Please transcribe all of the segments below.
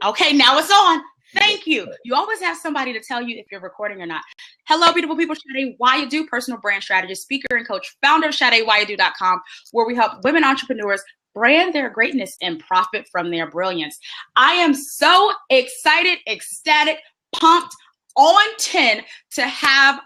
Okay, now it's on. Thank you. You always have somebody to tell you if you're recording or not. Hello, beautiful people. Sade Wayadu, personal brand strategist, speaker, and coach, founder of SadeWayadu.com, where we help women entrepreneurs brand their greatness and profit from their brilliance. I am so excited, ecstatic, pumped, on 10 to have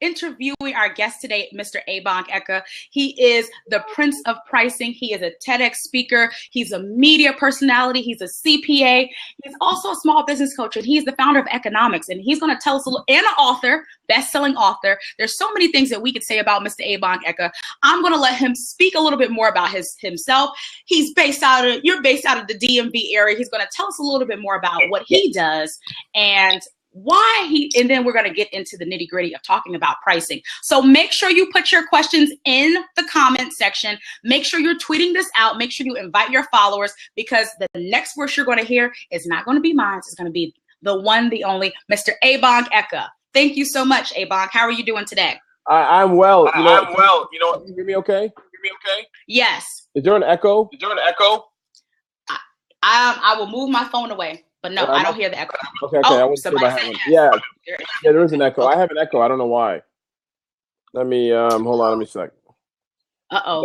interviewing our guest today, Mr. Ebong Eka. He is the Prince of Pricing. He is a TEDx speaker. He's a media personality. He's a CPA. He's also a small business coach, and he's the founder of Economics. And he's going to tell us a little, and an author, best-selling author. There's so many things that we could say about Mr. Ebong Eka. I'm going to let him speak a little bit more about himself. You're based out of the DMV area. He's going to tell us a little bit more about what he does and and then we're going to get into the nitty gritty of talking about pricing. So make sure you put your questions in the comment section. Make sure you're tweeting this out. Make sure you invite your followers, because the next voice you're going to hear is not going to be mine. It's going to be the one, the only, Mr. Ebong Eka. Thank you so much, Ebong. How are you doing today? I'm well. I'm well. Can you hear me okay? Yes. Is there an echo? I will move my phone away. But no, I don't hear the echo. Okay. I want to see if I have one. Yeah, there is an echo. I have an echo. I don't know why. Let me hold on. Let me sec.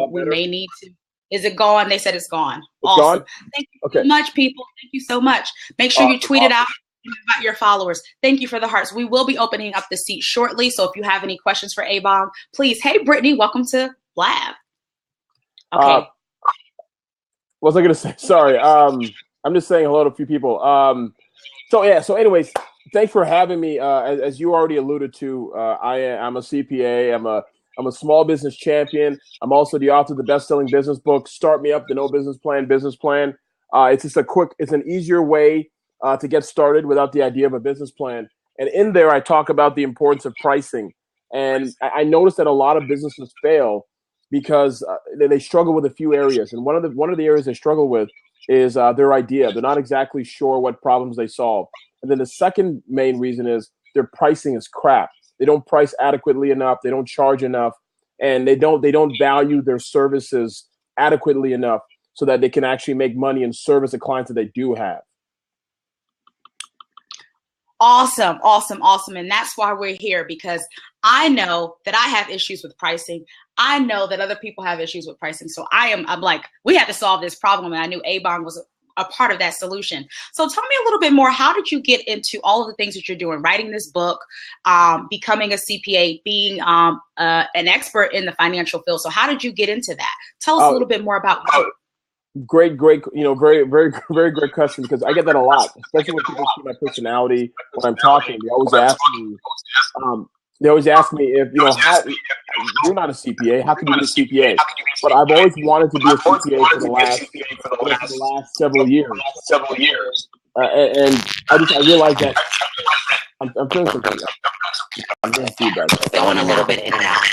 We may need to. Is it gone? They said it's gone. It's awesome. Gone? Thank you so much, people. Thank you so much. Make sure you tweet it out about your followers. Thank you for the hearts. We will be opening up the seat shortly. So if you have any questions for Ebong, please. Hey, Brittany, welcome to Blab. Okay. What was I going to say? Sorry. I'm just saying hello to a few people. So anyways, thanks for having me. As you already alluded to, I'm a CPA. I'm a small business champion. I'm also the author of the best-selling business book, Start Me Up, the No Business Plan Business Plan. It's an easier way to get started without the idea of a business plan. And in there, I talk about the importance of pricing. And I noticed that a lot of businesses fail because they struggle with a few areas. And one of the areas they struggle with is their idea. They're not exactly sure what problems they solve. And then the second main reason is their pricing is crap. They don't price adequately enough. They don't charge enough, and they don't value their services adequately enough so that they can actually make money and service the clients that they do have. Awesome. And that's why we're here, because I know that I have issues with pricing. I know that other people have issues with pricing. So I'm like, we had to solve this problem. And I knew Ebong was a part of that solution. So tell me a little bit more. How did you get into all of the things that you're doing, writing this book, becoming a CPA, being an expert in the financial field? So how did you get into that? Tell us a little bit more about you. Great, very, very, very great question, because I get that a lot, especially when people see my personality when I'm talking. They always ask me if, how you're not a CPA, how can you be a CPA? But I've always wanted to be a CPA for the last several years. And I realized that I'm feeling something. I'm getting feedback. Going a little bit in and out.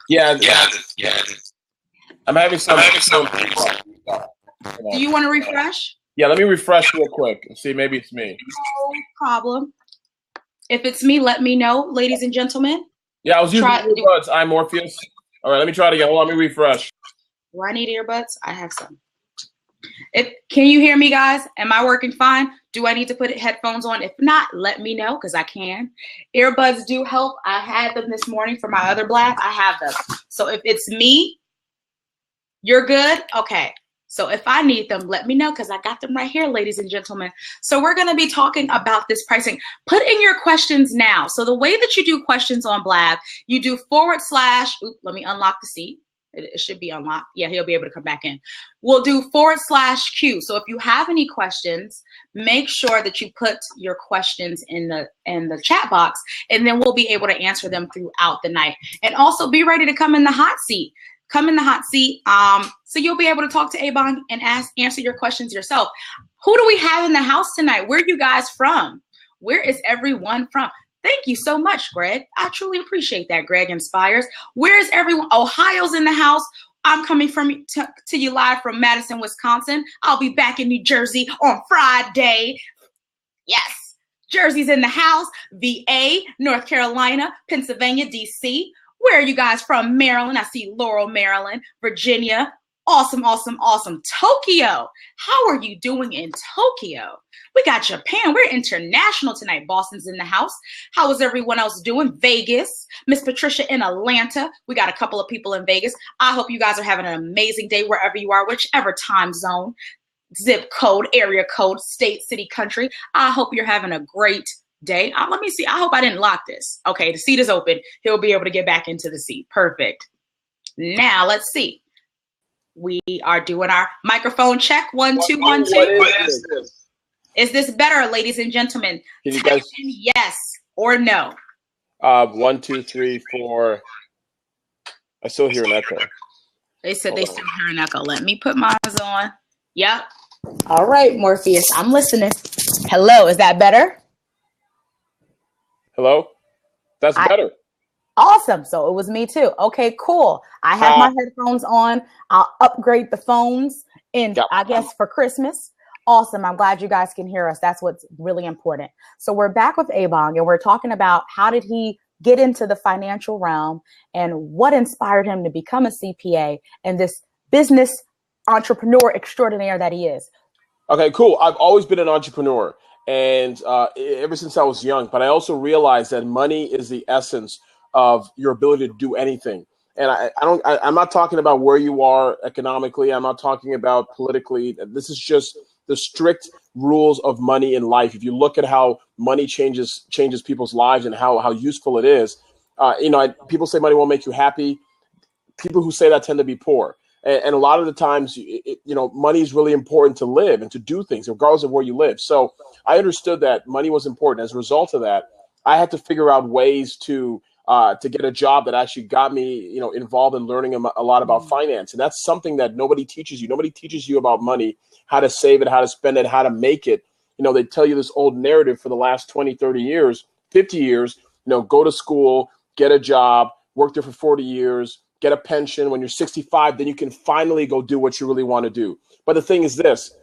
Yeah. I'm having some. Do you want to refresh? Yeah, let me refresh real quick and see. Maybe it's me. No problem. If it's me, let me know, ladies and gentlemen. Yeah, I was using earbuds. I'm Morpheus. All right, let me try it again. Hold on, let me refresh. Do I need earbuds? I have some. Can you hear me, guys? Am I working fine? Do I need to put headphones on? If not, let me know, because I can. Earbuds do help. I had them this morning for my other Blab. I have them. So if it's me, you're good? Okay. So if I need them, let me know, because I got them right here, ladies and gentlemen. So we're going to be talking about this pricing. Put in your questions now. So the way that you do questions on Blab, you do / let me unlock the seat. It should be unlocked. Yeah, he'll be able to come back in. We'll do /Q. So if you have any questions, make sure that you put your questions in the chat box, and then we'll be able to answer them throughout the night. And also be ready to come in the hot seat. Come in the hot seat, so you'll be able to talk to Ebong and answer your questions yourself. Who do we have in the house tonight? Where are you guys from? Where is everyone from? Thank you so much, Greg. I truly appreciate that. Greg inspires. Where is everyone? Ohio's in the house. I'm coming to you live from Madison, Wisconsin. I'll be back in New Jersey on Friday. Yes, Jersey's in the house. VA, North Carolina, Pennsylvania, DC. Where are you guys from? Maryland. I see Laurel, Maryland, Virginia, Awesome, awesome, awesome. Tokyo. How are you doing in Tokyo? We got Japan. We're international tonight. Boston's in the house. How is everyone else doing? Vegas. Miss Patricia in Atlanta. We got a couple of people in Vegas. I hope you guys are having an amazing day wherever you are, whichever time zone, zip code, area code, state, city, country. I hope you're having a great day. Let me see. I hope I didn't lock this. Okay, the seat is open. He'll be able to get back into the seat. Perfect. Now, let's see. We are doing our microphone check. 1, 2, 1, 2. What is this? Is this better, ladies and gentlemen? Can you guys... Yes or no? 1, 2, 3, 4. I still hear an echo. They said they still hear an echo. Let me put mine on. Yep. All right, Morpheus, I'm listening. Hello, is that better? Hello? That's better. Awesome. So it was me too. Okay, cool. I have my headphones on. I'll upgrade the phones I guess for Christmas. Awesome. I'm glad you guys can hear us. That's what's really important. So we're back with Ebong and we're talking about how did he get into the financial realm and what inspired him to become a CPA and this business entrepreneur extraordinaire that he is. Okay, cool. I've always been an entrepreneur and ever since I was young, but I also realized that money is the essence of your ability to do anything. And I'm not talking about where you are economically. I'm not talking about politically. This is just the strict rules of money in life. If you look at how money changes people's lives and how useful it is, people say money won't make you happy. People who say that tend to be poor. And a lot of the times, money is really important to live and to do things, regardless of where you live. So I understood that money was important. As a result of that, I had to figure out ways to get a job that actually got me, involved in learning a lot about finance. And that's something that nobody teaches you. Nobody teaches you about money, how to save it, how to spend it, how to make it. They tell you this old narrative for the last 20, 30 years, 50 years, go to school, get a job, work there for 40 years, get a pension. When you're 65, then you can finally go do what you really want to do. But the thing is this,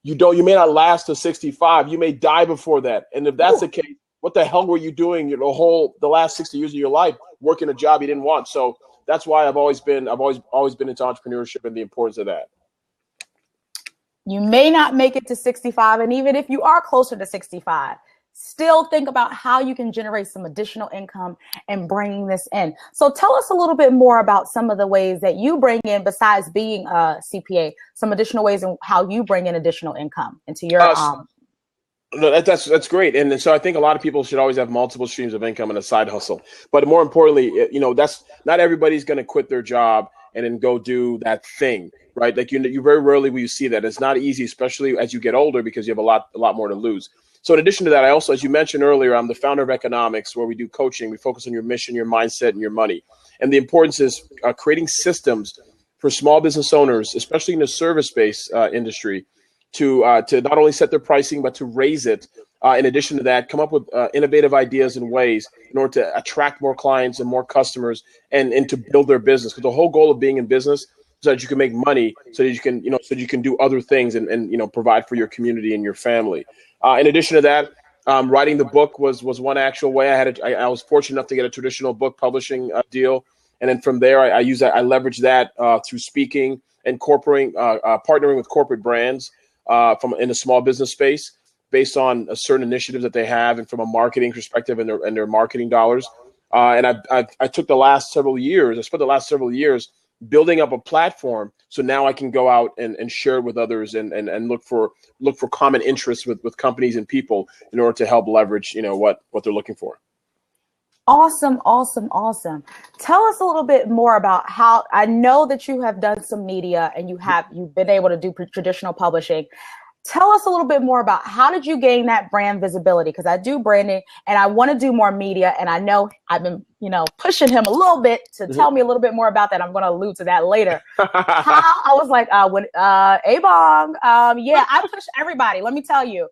you may not last to 65. You may die before that. And if that's the case, what the hell were you doing the last 60 years of your life working a job you didn't want? So that's why I've always been into entrepreneurship and the importance of that. You may not make it to 65. And even if you are closer to 65, still think about how you can generate some additional income and bringing this in. So tell us a little bit more about some of the ways that you bring in, besides being a CPA, some additional ways in how you bring in additional income into your No, that's great. And so I think a lot of people should always have multiple streams of income and a side hustle. But more importantly, that's not everybody's going to quit their job and then go do that thing, right? Like you very rarely will you see that. It's not easy, especially as you get older, because you have a lot more to lose. So in addition to that, I also, as you mentioned earlier, I'm the founder of Economics, where we do coaching. We focus on your mission, your mindset, and your money. And the importance is creating systems for small business owners, especially in the service-based industry, to not only set their pricing, but to raise it. In addition to that, come up with innovative ideas and ways in order to attract more clients and more customers and to build their business. Because the whole goal of being in business is so that you can make money, so that you can, so you can do other things and provide for your community and your family. In addition to that, writing the book was one actual way. I was fortunate enough to get a traditional book publishing deal. And then from there, I leverage that through speaking and partnering with corporate brands in the small business space, based on a certain initiatives that they have, and from a marketing perspective and their marketing dollars. And I spent the last several years building up a platform, so now I can go out and share it with others and look for common interests with companies and people in order to help leverage what they're looking for. Awesome. Tell us a little bit more about how, I know that you have done some media and you've been able to do traditional publishing. Tell us a little bit more about how did you gain that brand visibility? Because I do branding and I want to do more media, and I know I've been, pushing him a little bit to tell me a little bit more about that. I'm going to allude to that later. I was like, Ebong, I push everybody. Let me tell you,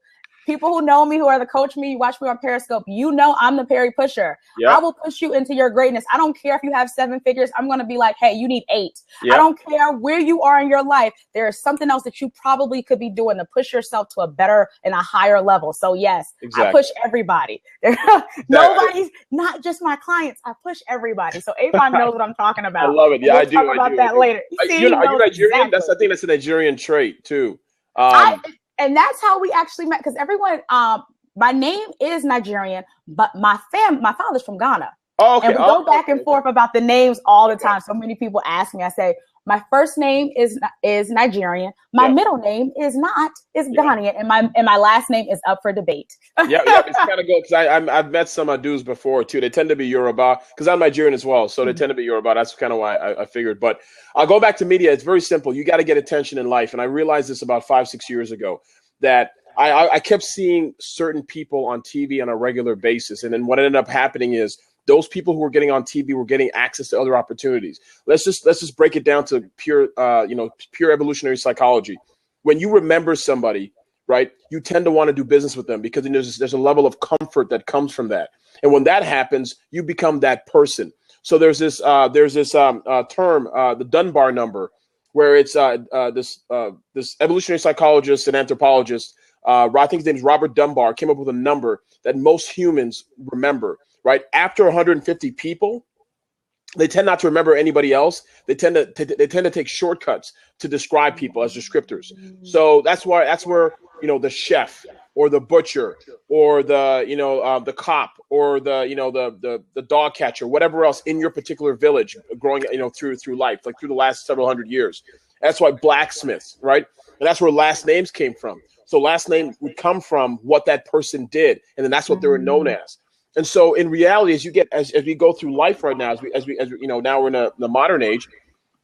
People who know me, who are the coach me, you watch me on Periscope, you know I'm the Perry pusher. Yep. I will push you into your greatness. I don't care if you have 7 figures. I'm going to be like, hey, you need 8. Yep. I don't care where you are in your life. There is something else that you probably could be doing to push yourself to a better and a higher level. So yes, exactly. I push everybody. Nobody's not just my clients. I push everybody. So Avon knows what I'm talking about. I love it. Yeah, I do. Talk about that later. You know, are you Nigerian? Exactly. I think that's a Nigerian trait too. And that's how we actually met, because everyone, my name is Nigerian, but my father's from Ghana. Oh, okay. And we go back and forth about the names all the time. So many people ask me, I say, my first name is Nigerian. My middle name is Ghanaian, and my last name is up for debate. yeah, it's kind of good, because I've met some dudes before too. They tend to be Yoruba, because I'm Nigerian as well, so they tend to be Yoruba. That's kind of why I figured. But I'll go back to media. It's very simple. You got to get attention in life, and I realized this about 5-6 years ago, that I kept seeing certain people on TV on a regular basis, and then what ended up happening is, those people who were getting on TV were getting access to other opportunities. Let's just break it down to pure evolutionary psychology. When you remember somebody, right, you tend to want to do business with them, because there's a level of comfort that comes from that. And when that happens, you become that person. So there's this term, the Dunbar number, where it's this evolutionary psychologist and anthropologist, I think his name is Robert Dunbar, came up with a number that most humans remember. Right after 150 people, they tend not to remember anybody else. They tend to take shortcuts to describe people as descriptors. So that's where the chef or the butcher or the cop or the dog catcher, whatever else in your particular village, growing through life, like through the last several hundred years. That's why blacksmiths, right? And that's where last names came from. So last name would come from what that person did, and then that's what they were known as. And so, in reality, as we go through life right now, as we now we're in the modern age,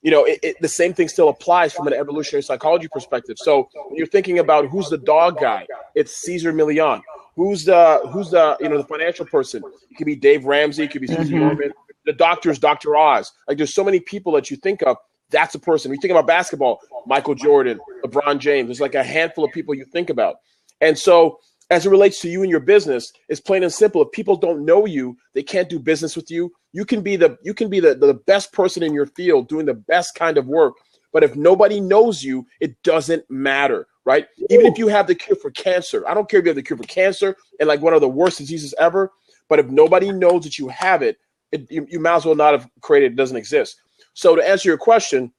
the same thing still applies from an evolutionary psychology perspective. So when you're thinking about who's the dog guy, it's Cesar Millan. Who's the financial person? It could be Dave Ramsey. It could be Susie Orman. The doctor is Dr. Oz. Like, there's so many people that you think of. That's a person. When you think about basketball, Michael Jordan, LeBron James. There's like a handful of people you think about. And so, as it relates to you and your business, it's plain and simple. If people don't know you, they can't do business with you. You can be the best person in your field, doing the best kind of work. But if nobody knows you, it doesn't matter, right? Even if you have the cure for cancer, I don't care if you have the cure for cancer and like one of the worst diseases ever. But if nobody knows that you have it, you might as well not have created it. It doesn't exist. So to answer your question,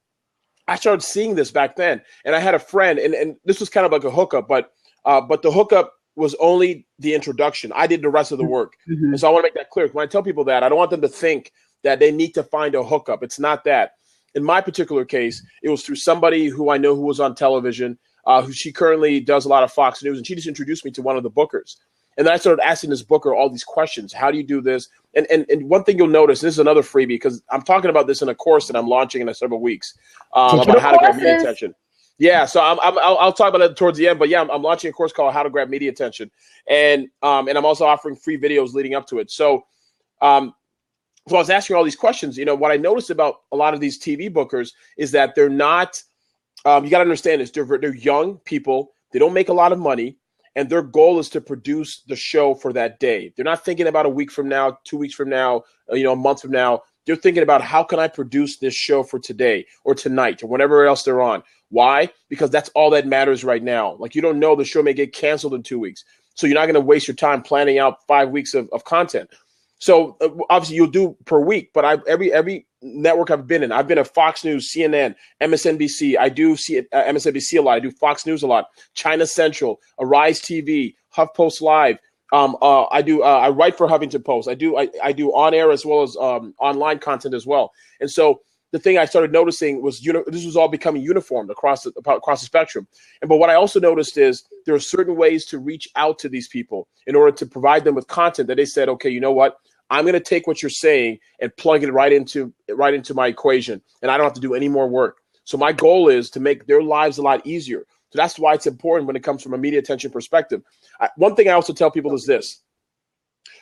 I started seeing this back then, and I had a friend, and this was kind of like a hookup, but the hookup was only the introduction. I did the rest of the work. And so I want to make that clear. When I tell people that, I don't want them to think that they need to find a hookup. It's not that. In my particular case, it was through somebody who I know who was on television, who she currently does a lot of Fox News, and she just introduced me to one of the bookers. And then I started asking this booker all these questions. How do you do this? And one thing you'll notice, this is another freebie, because I'm talking about this in a course that I'm launching in several weeks about how to grab media attention. Yeah, so I'll talk about that towards the end. But yeah, I'm launching a course called How to Grab Media Attention, and I'm also offering free videos leading up to it. So, I was asking all these questions. What I noticed about a lot of these TV bookers is that they're not. You got to understand this. They're young people. They don't make a lot of money, and their goal is to produce the show for that day. They're not thinking about a week from now, 2 weeks from now, a month from now. They're thinking about, how can I produce this show for today or tonight or whenever else they're on. Why? Because that's all that matters right now. Like, you don't know, the show may get canceled in 2 weeks. So you're not going to waste your time planning out 5 weeks of content. So obviously you'll do per week, but every network I've been in, I've been at Fox News, CNN, MSNBC. I do see MSNBC a lot. I do Fox News a lot, China Central, Arise TV, HuffPost Live. I write for Huffington Post. I do on air as well as online content as well. And so the thing I started noticing was, this was all becoming uniformed across the spectrum. But what I also noticed is there are certain ways to reach out to these people in order to provide them with content that they said, okay, you know what? I'm going to take what you're saying and plug it right into my equation, and I don't have to do any more work. So my goal is to make their lives a lot easier. So that's why it's important when it comes from a media attention perspective. One thing I also tell people is this: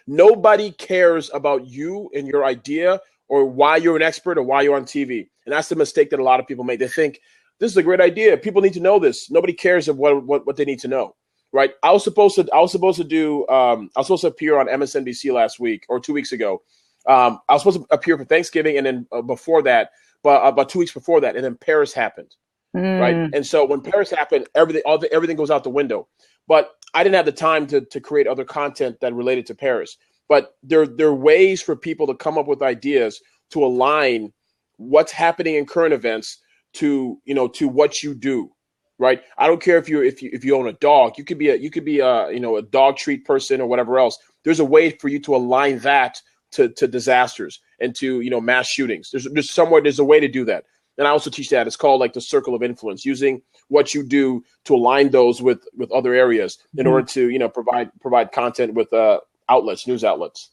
nobody cares about you and your idea or why you're an expert or why you're on TV. And that's the mistake that a lot of people make. They think, this is a great idea. People need to know this. Nobody cares of what they need to know. right? I was supposed to appear on MSNBC last week or 2 weeks ago. I was supposed to appear for Thanksgiving, and then before that, but about 2 weeks before that, and then Paris happened, right? And so when Paris happened, everything goes out the window. But I didn't have the time to create other content that related to Paris. But there are ways for people to come up with ideas to align what's happening in current events to what you do, right? I don't care if you own a dog. You could be a dog treat person or whatever else. There's a way for you to align that to disasters and to mass shootings. There's a way to do that. And I also teach that. It's called like the circle of influence, using what you do to align those with other areas in order to provide content with news outlets.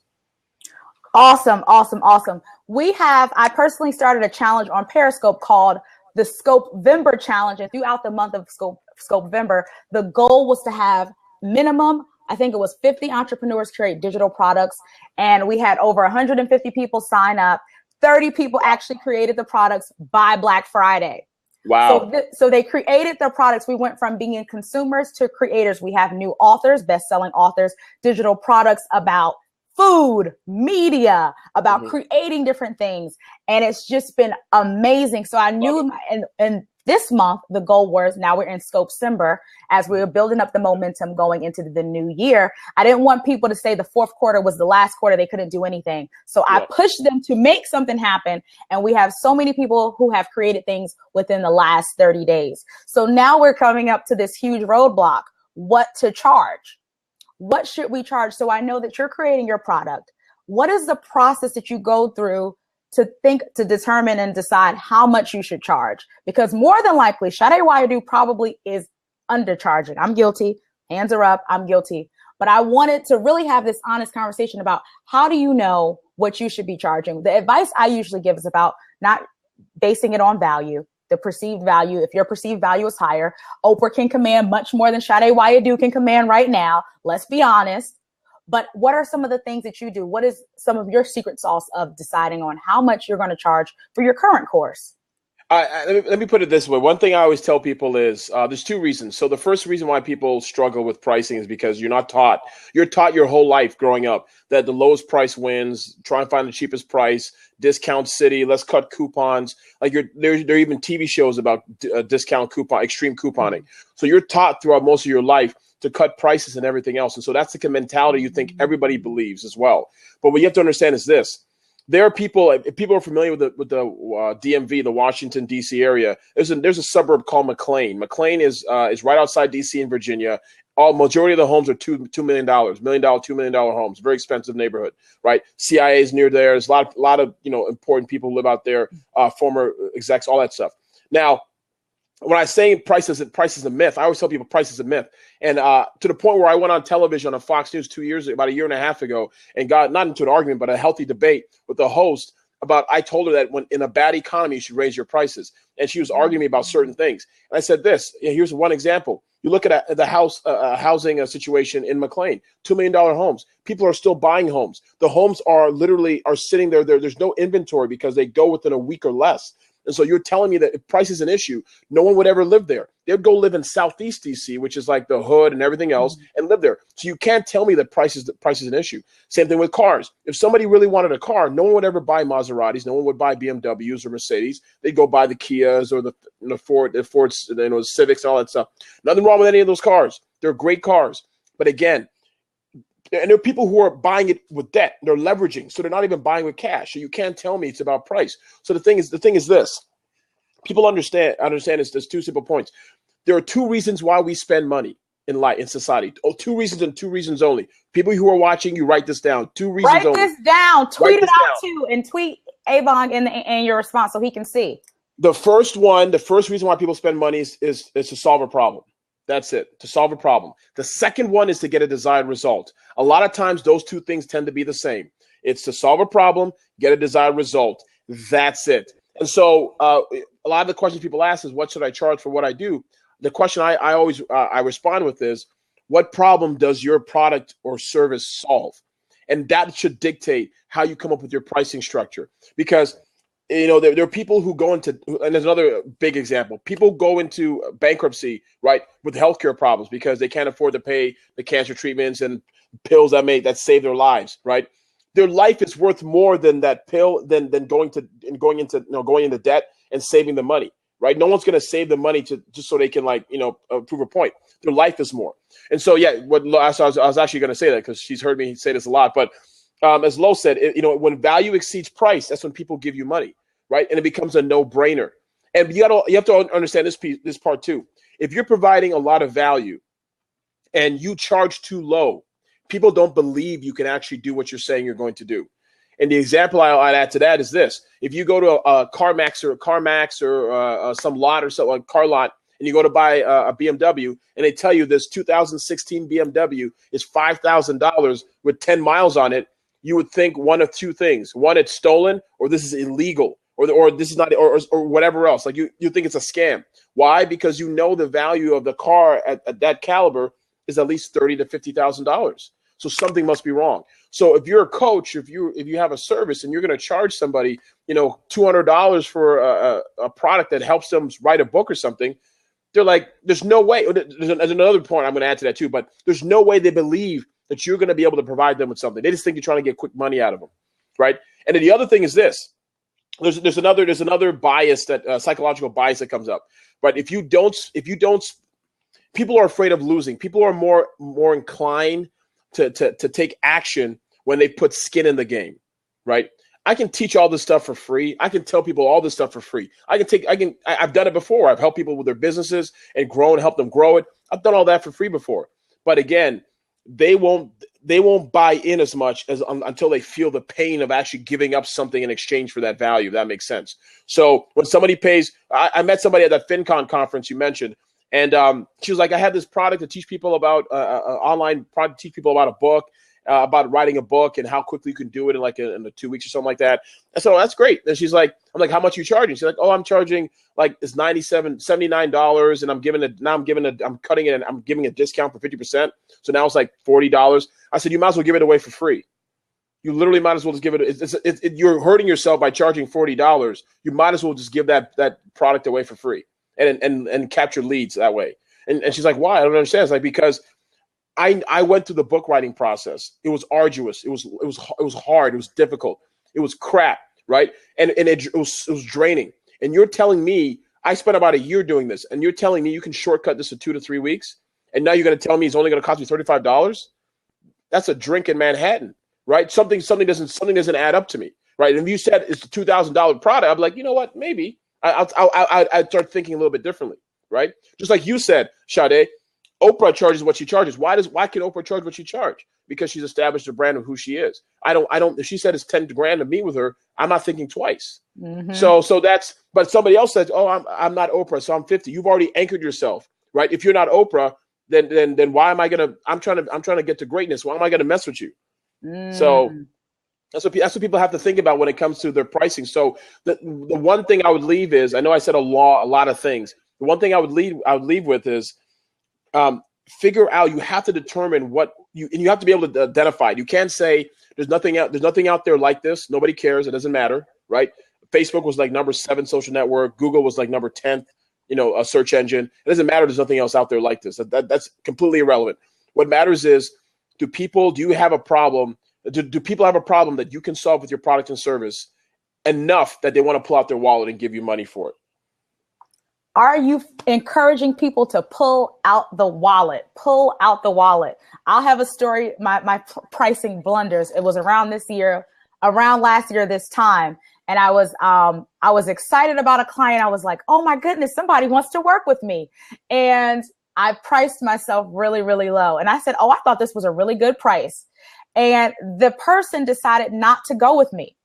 Awesome. I personally started a challenge on Periscope called the Scopevember Challenge, and throughout the month of Scopevember, the goal was to have minimum, I think it was 50 entrepreneurs create digital products, and we had over 150 people sign up. 30 people actually created the products by Black Friday. Wow. So they created their products. We went from being consumers to creators. We have new authors, best-selling authors, digital products about food, media, about creating different things. And it's just been amazing. So I knew, and this month, the goal was, now we're in Scopecember, as we were building up the momentum going into the new year. I didn't want people to say the fourth quarter was the last quarter, they couldn't do anything. So I pushed them to make something happen. And we have so many people who have created things within the last 30 days. So now we're coming up to this huge roadblock, what to charge. What should we charge? So I know that you're creating your product. What is the process that you go through to determine and decide how much you should charge? Because more than likely, Sade Wayadu probably is undercharging. I'm guilty. Hands are up. I'm guilty. But I wanted to really have this honest conversation about, how do you know what you should be charging? The advice I usually give is about not basing it on value, the perceived value. If your perceived value is higher, Oprah can command much more than Sade Wayadu can command right now. Let's be honest. But what are some of the things that you do? What is some of your secret sauce of deciding on how much you're going to charge for your current course? Let me put it this way. One thing I always tell people is there's two reasons. So the first reason why people struggle with pricing is because you're not taught. You're taught your whole life growing up that the lowest price wins. Try and find the cheapest price. Discount City. Let's cut coupons. Like there are even TV shows about discount coupon, extreme couponing. So you're taught throughout most of your life to cut prices and everything else. And so that's the mentality you think everybody believes as well. But what you have to understand is this. There are people, if people are familiar with the DMV, the Washington, D.C. area, there's a suburb called McLean. McLean is right outside D.C. in Virginia. Majority of the homes are $2 million, $2 million homes. Very expensive neighborhood, right? CIA is near there. There's a lot of important people who live out there, former execs, all that stuff. Now, when I say price is a myth, I always tell people price is a myth. And to the point where I went on television on Fox News about a year and a half ago, and got not into an argument, but a healthy debate with the host about, I told her that when in a bad economy, you should raise your prices. And she was arguing me about certain things. And I said this, here's one example. You look at the housing situation in McLean, $2 million homes. People are still buying homes. The homes are sitting there. There's no inventory because they go within a week or less. And so you're telling me that if price is an issue, no one would ever live there. They'd go live in Southeast DC, which is like the hood and everything else, and live there. So you can't tell me that price is an issue. Same thing with cars. If somebody really wanted a car, no one would ever buy Maseratis. No one would buy BMWs or Mercedes. They'd go buy the Kias or the Fords, Civics, and all that stuff. Nothing wrong with any of those cars. They're great cars. But again, and there are people who are buying it with debt. They're leveraging, so they're not even buying with cash. So you can't tell me it's about price. So the thing is this. People understand there's two simple points. There are two reasons why we spend money in society. Two reasons and two reasons only. People who are watching, you write this down. Two reasons only. Write this down. Tweet it out too, and tweet Avon in your response so he can see. The first reason why people spend money is to solve a problem. That's it, to solve a problem. The second one is to get a desired result. A lot of times those two things tend to be the same. It's to solve a problem, get a desired result. That's it. And so a lot of the questions people ask is, what should I charge for what I do? The question I always respond with is, what problem does your product or service solve? And that should dictate how you come up with your pricing structure. Because there are people who go into, and there's another big example. People go into bankruptcy, right, with healthcare problems because they can't afford to pay the cancer treatments and pills that save their lives, right? Their life is worth more than that pill, than going into debt and saving the money, right? No one's going to save the money just so they can prove a point. Their life is more. And so, yeah, I was actually going to say that because she's heard me say this a lot, but as Lo said, when value exceeds price, that's when people give you money, right? And it becomes a no-brainer. And you have to understand this part too. If you're providing a lot of value and you charge too low, people don't believe you can actually do what you're saying you're going to do. And the example I'd add to that is this: if you go to a CarMax or some lot or something, like car lot, and you go to buy a BMW, and they tell you this 2016 BMW is $5,000 with 10 miles on it, you would think one of two things: one, it's stolen, or this is illegal, or this is not, or whatever else. Like you think it's a scam. Why? Because you know the value of the car at that caliber is at least $30,000 to $50,000. So something must be wrong. So if you're a coach, if you have a service and you're going to charge somebody, $200 for a product that helps them write a book or something, they're like, there's no way. There's another point I'm going to add to that too, but there's no way they believe that you're going to be able to provide them with something. They just think you're trying to get quick money out of them, right? And then the other thing is this: there's another bias, that psychological bias that comes up. But if you don't, people are afraid of losing. People are more inclined to take action when they put skin in the game, right? I can teach all this stuff for free. I can tell people all this stuff for free. I've done it before. I've helped people with their businesses and help them grow it. I've done all that for free before. But again, they won't buy in as much until they feel the pain of actually giving up something in exchange for that value, if that makes sense. So when somebody pays, I met somebody at that FinCon conference you mentioned, and she was like, I have this product to teach people about online product, teach people about a book, about writing a book and how quickly you can do it in 2 weeks or something like that. And so that's great. And she's like, I'm like, how much are you charging? She's like, oh, I'm charging it's $79, and I'm cutting it and I'm giving a discount for 50%. So now it's like $40. I said, you might as well give it away for free. You literally might as well just give it. You're hurting yourself by charging $40. You might as well just give that product away for free and capture leads that way. And she's like, why? I don't understand. It's like, because I went through the book writing process. It was arduous. It was hard. It was difficult. It was crap, right? And it was draining. And you're telling me I spent about a year doing this, and you're telling me you can shortcut this to 2 to 3 weeks, and now you're going to tell me it's only going to cost me $35? That's a drink in Manhattan, right? Something doesn't add up to me, right? And if you said it's a $2,000 product, I'm like, you know what? Maybe I'd start thinking a little bit differently, right? Just like you said, Sade. Oprah charges what she charges. Why can Oprah charge what she charge? Because she's established a brand of who she is. I don't. If she said it's 10 grand to meet with her, I'm not thinking twice. Mm-hmm. So that's. But somebody else says, oh, I'm not Oprah, so I'm 50. You've already anchored yourself, right? If you're not Oprah, then why am I gonna? I'm trying to get to greatness. Why am I gonna mess with you? So that's what people have to think about when it comes to their pricing. So the one thing I would leave is, I know I said a lot of things. The one thing I would leave with is, figure out. You have to determine and you have to be able to identify it. You can't say there's nothing out there like this. Nobody cares. It doesn't matter, right? Facebook was like number 7 social network. Google was like number 10th, a search engine. It doesn't matter. There's nothing else out there like this. That's completely irrelevant. What matters is, do you have a problem? Do people have a problem that you can solve with your product and service enough that they want to pull out their wallet and give you money for it? Are you encouraging people to pull out the wallet? Pull out the wallet. I'll have a story, my pricing blunders. It was around last year this time. And I was excited about a client. I was like, oh my goodness, somebody wants to work with me. And I priced myself really, really low. And I said, oh, I thought this was a really good price. And the person decided not to go with me.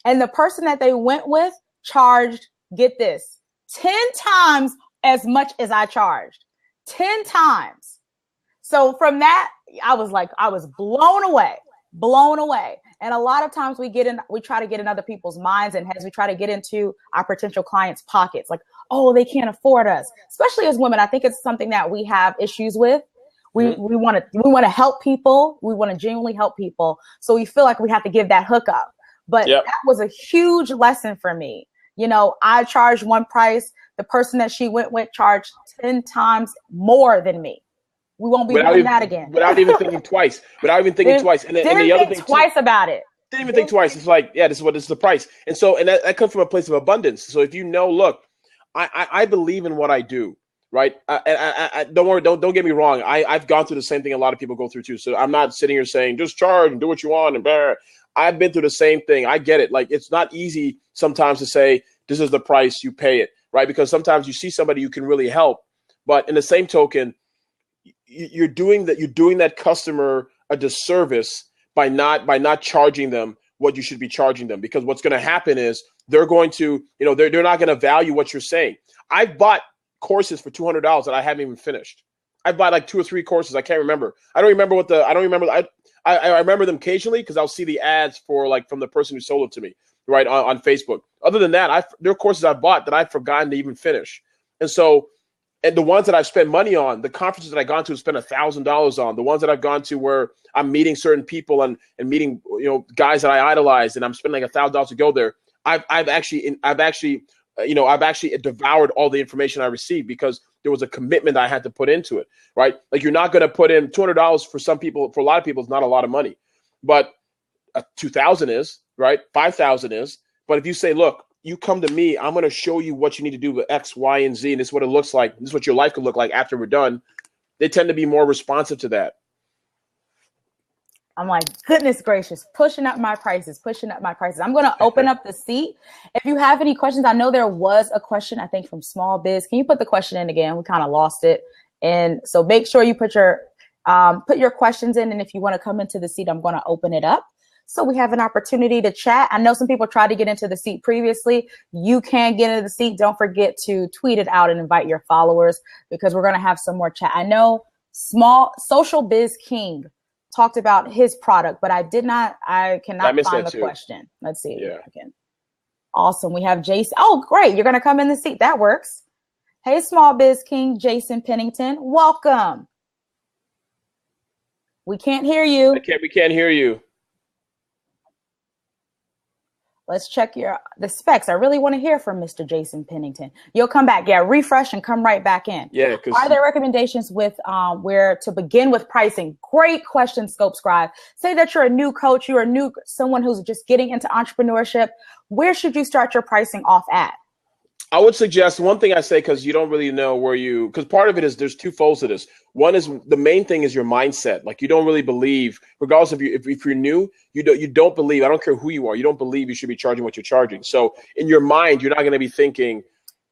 And the person that they went with charged, get this, 10 times as much as I charged. 10 times. So from that, I was blown away. And a lot of times we try to get in other people's minds and heads. We try to get into our potential clients' pockets. Like, oh, they can't afford us. Especially as women, I think it's something that we have issues with. We want to help people. We want to genuinely help people. So we feel like we have to give that hookup. But that was a huge lesson for me. You know, I charged one price. The person that she went with charged 10 times more than me. We won't be doing that again. Without even thinking twice. And then, the other thing twice about it. Didn't even think twice. It's like, yeah, this is the price. And so, and that comes from a place of abundance. So if you know, look, I believe in what I do, right? I don't worry, don't get me wrong. I've gone through the same thing a lot of people go through too. So I'm not sitting here saying just charge and do what you want and blah. I've been through the same thing. I get it. Like, it's not easy sometimes to say this is the price, you pay it, right? Because sometimes you see somebody you can really help, but in the same token, you're doing that customer a disservice by not charging them what you should be charging them, because what's going to happen is they're going to, they're not going to value what you're saying. I've bought courses for $200 that I haven't even finished. I've bought like 2 or 3 courses. I can't remember. I remember them occasionally because I'll see the ads from the person who sold it to me, right, on Facebook. Other than that, there are courses I've bought that I've forgotten to even finish. And so, and the ones that I've spent money on, the conferences that I've gone to spend $1,000 on, the ones that I've gone to where I'm meeting certain people and meeting, guys that I idolize, and I'm spending like $1,000 to go there. I've actually devoured all the information I received because there was a commitment I had to put into it, right? Like, you're not going to put in $200 for some people. For a lot of people, it's not a lot of money, but $2,000 is, right? $5,000 is. But if you say, look, you come to me, I'm going to show you what you need to do with X, Y, and Z, and this is what it looks like. This is what your life could look like after we're done. They tend to be more responsive to that. I'm like, goodness gracious, pushing up my prices. I'm going to open up the seat. If you have any questions, I know there was a question, I think, from Small Biz. Can you put the question in again? We kind of lost it. And so make sure you put your questions in. And if you want to come into the seat, I'm going to open it up so we have an opportunity to chat. I know some people tried to get into the seat previously. You can get into the seat. Don't forget to tweet it out and invite your followers, because we're going to have some more chat. I know Social Biz King talked about his product, but I cannot find the question. Let's see. Yeah. Awesome. We have Jason. Oh, great. You're going to come in the seat. That works. Hey, Small Biz King, Jason Pennington. Welcome. We can't hear you. We can't hear you. Let's check the specs. I really want to hear from Mr. Jason Pennington. You'll come back. Yeah, refresh and come right back in. Yeah. Are there recommendations with where to begin with pricing? Great question, Scope Scribe. Say that you're a new coach, you're someone who's just getting into entrepreneurship. Where should you start your pricing off at? I would suggest one thing I say, because you don't really know because part of it is there's 2 folds to this. One is the main thing is your mindset. Like, you don't really believe, regardless of if you're new, you don't believe. I don't care who you are. You don't believe you should be charging what you're charging. So in your mind, you're not going to be thinking,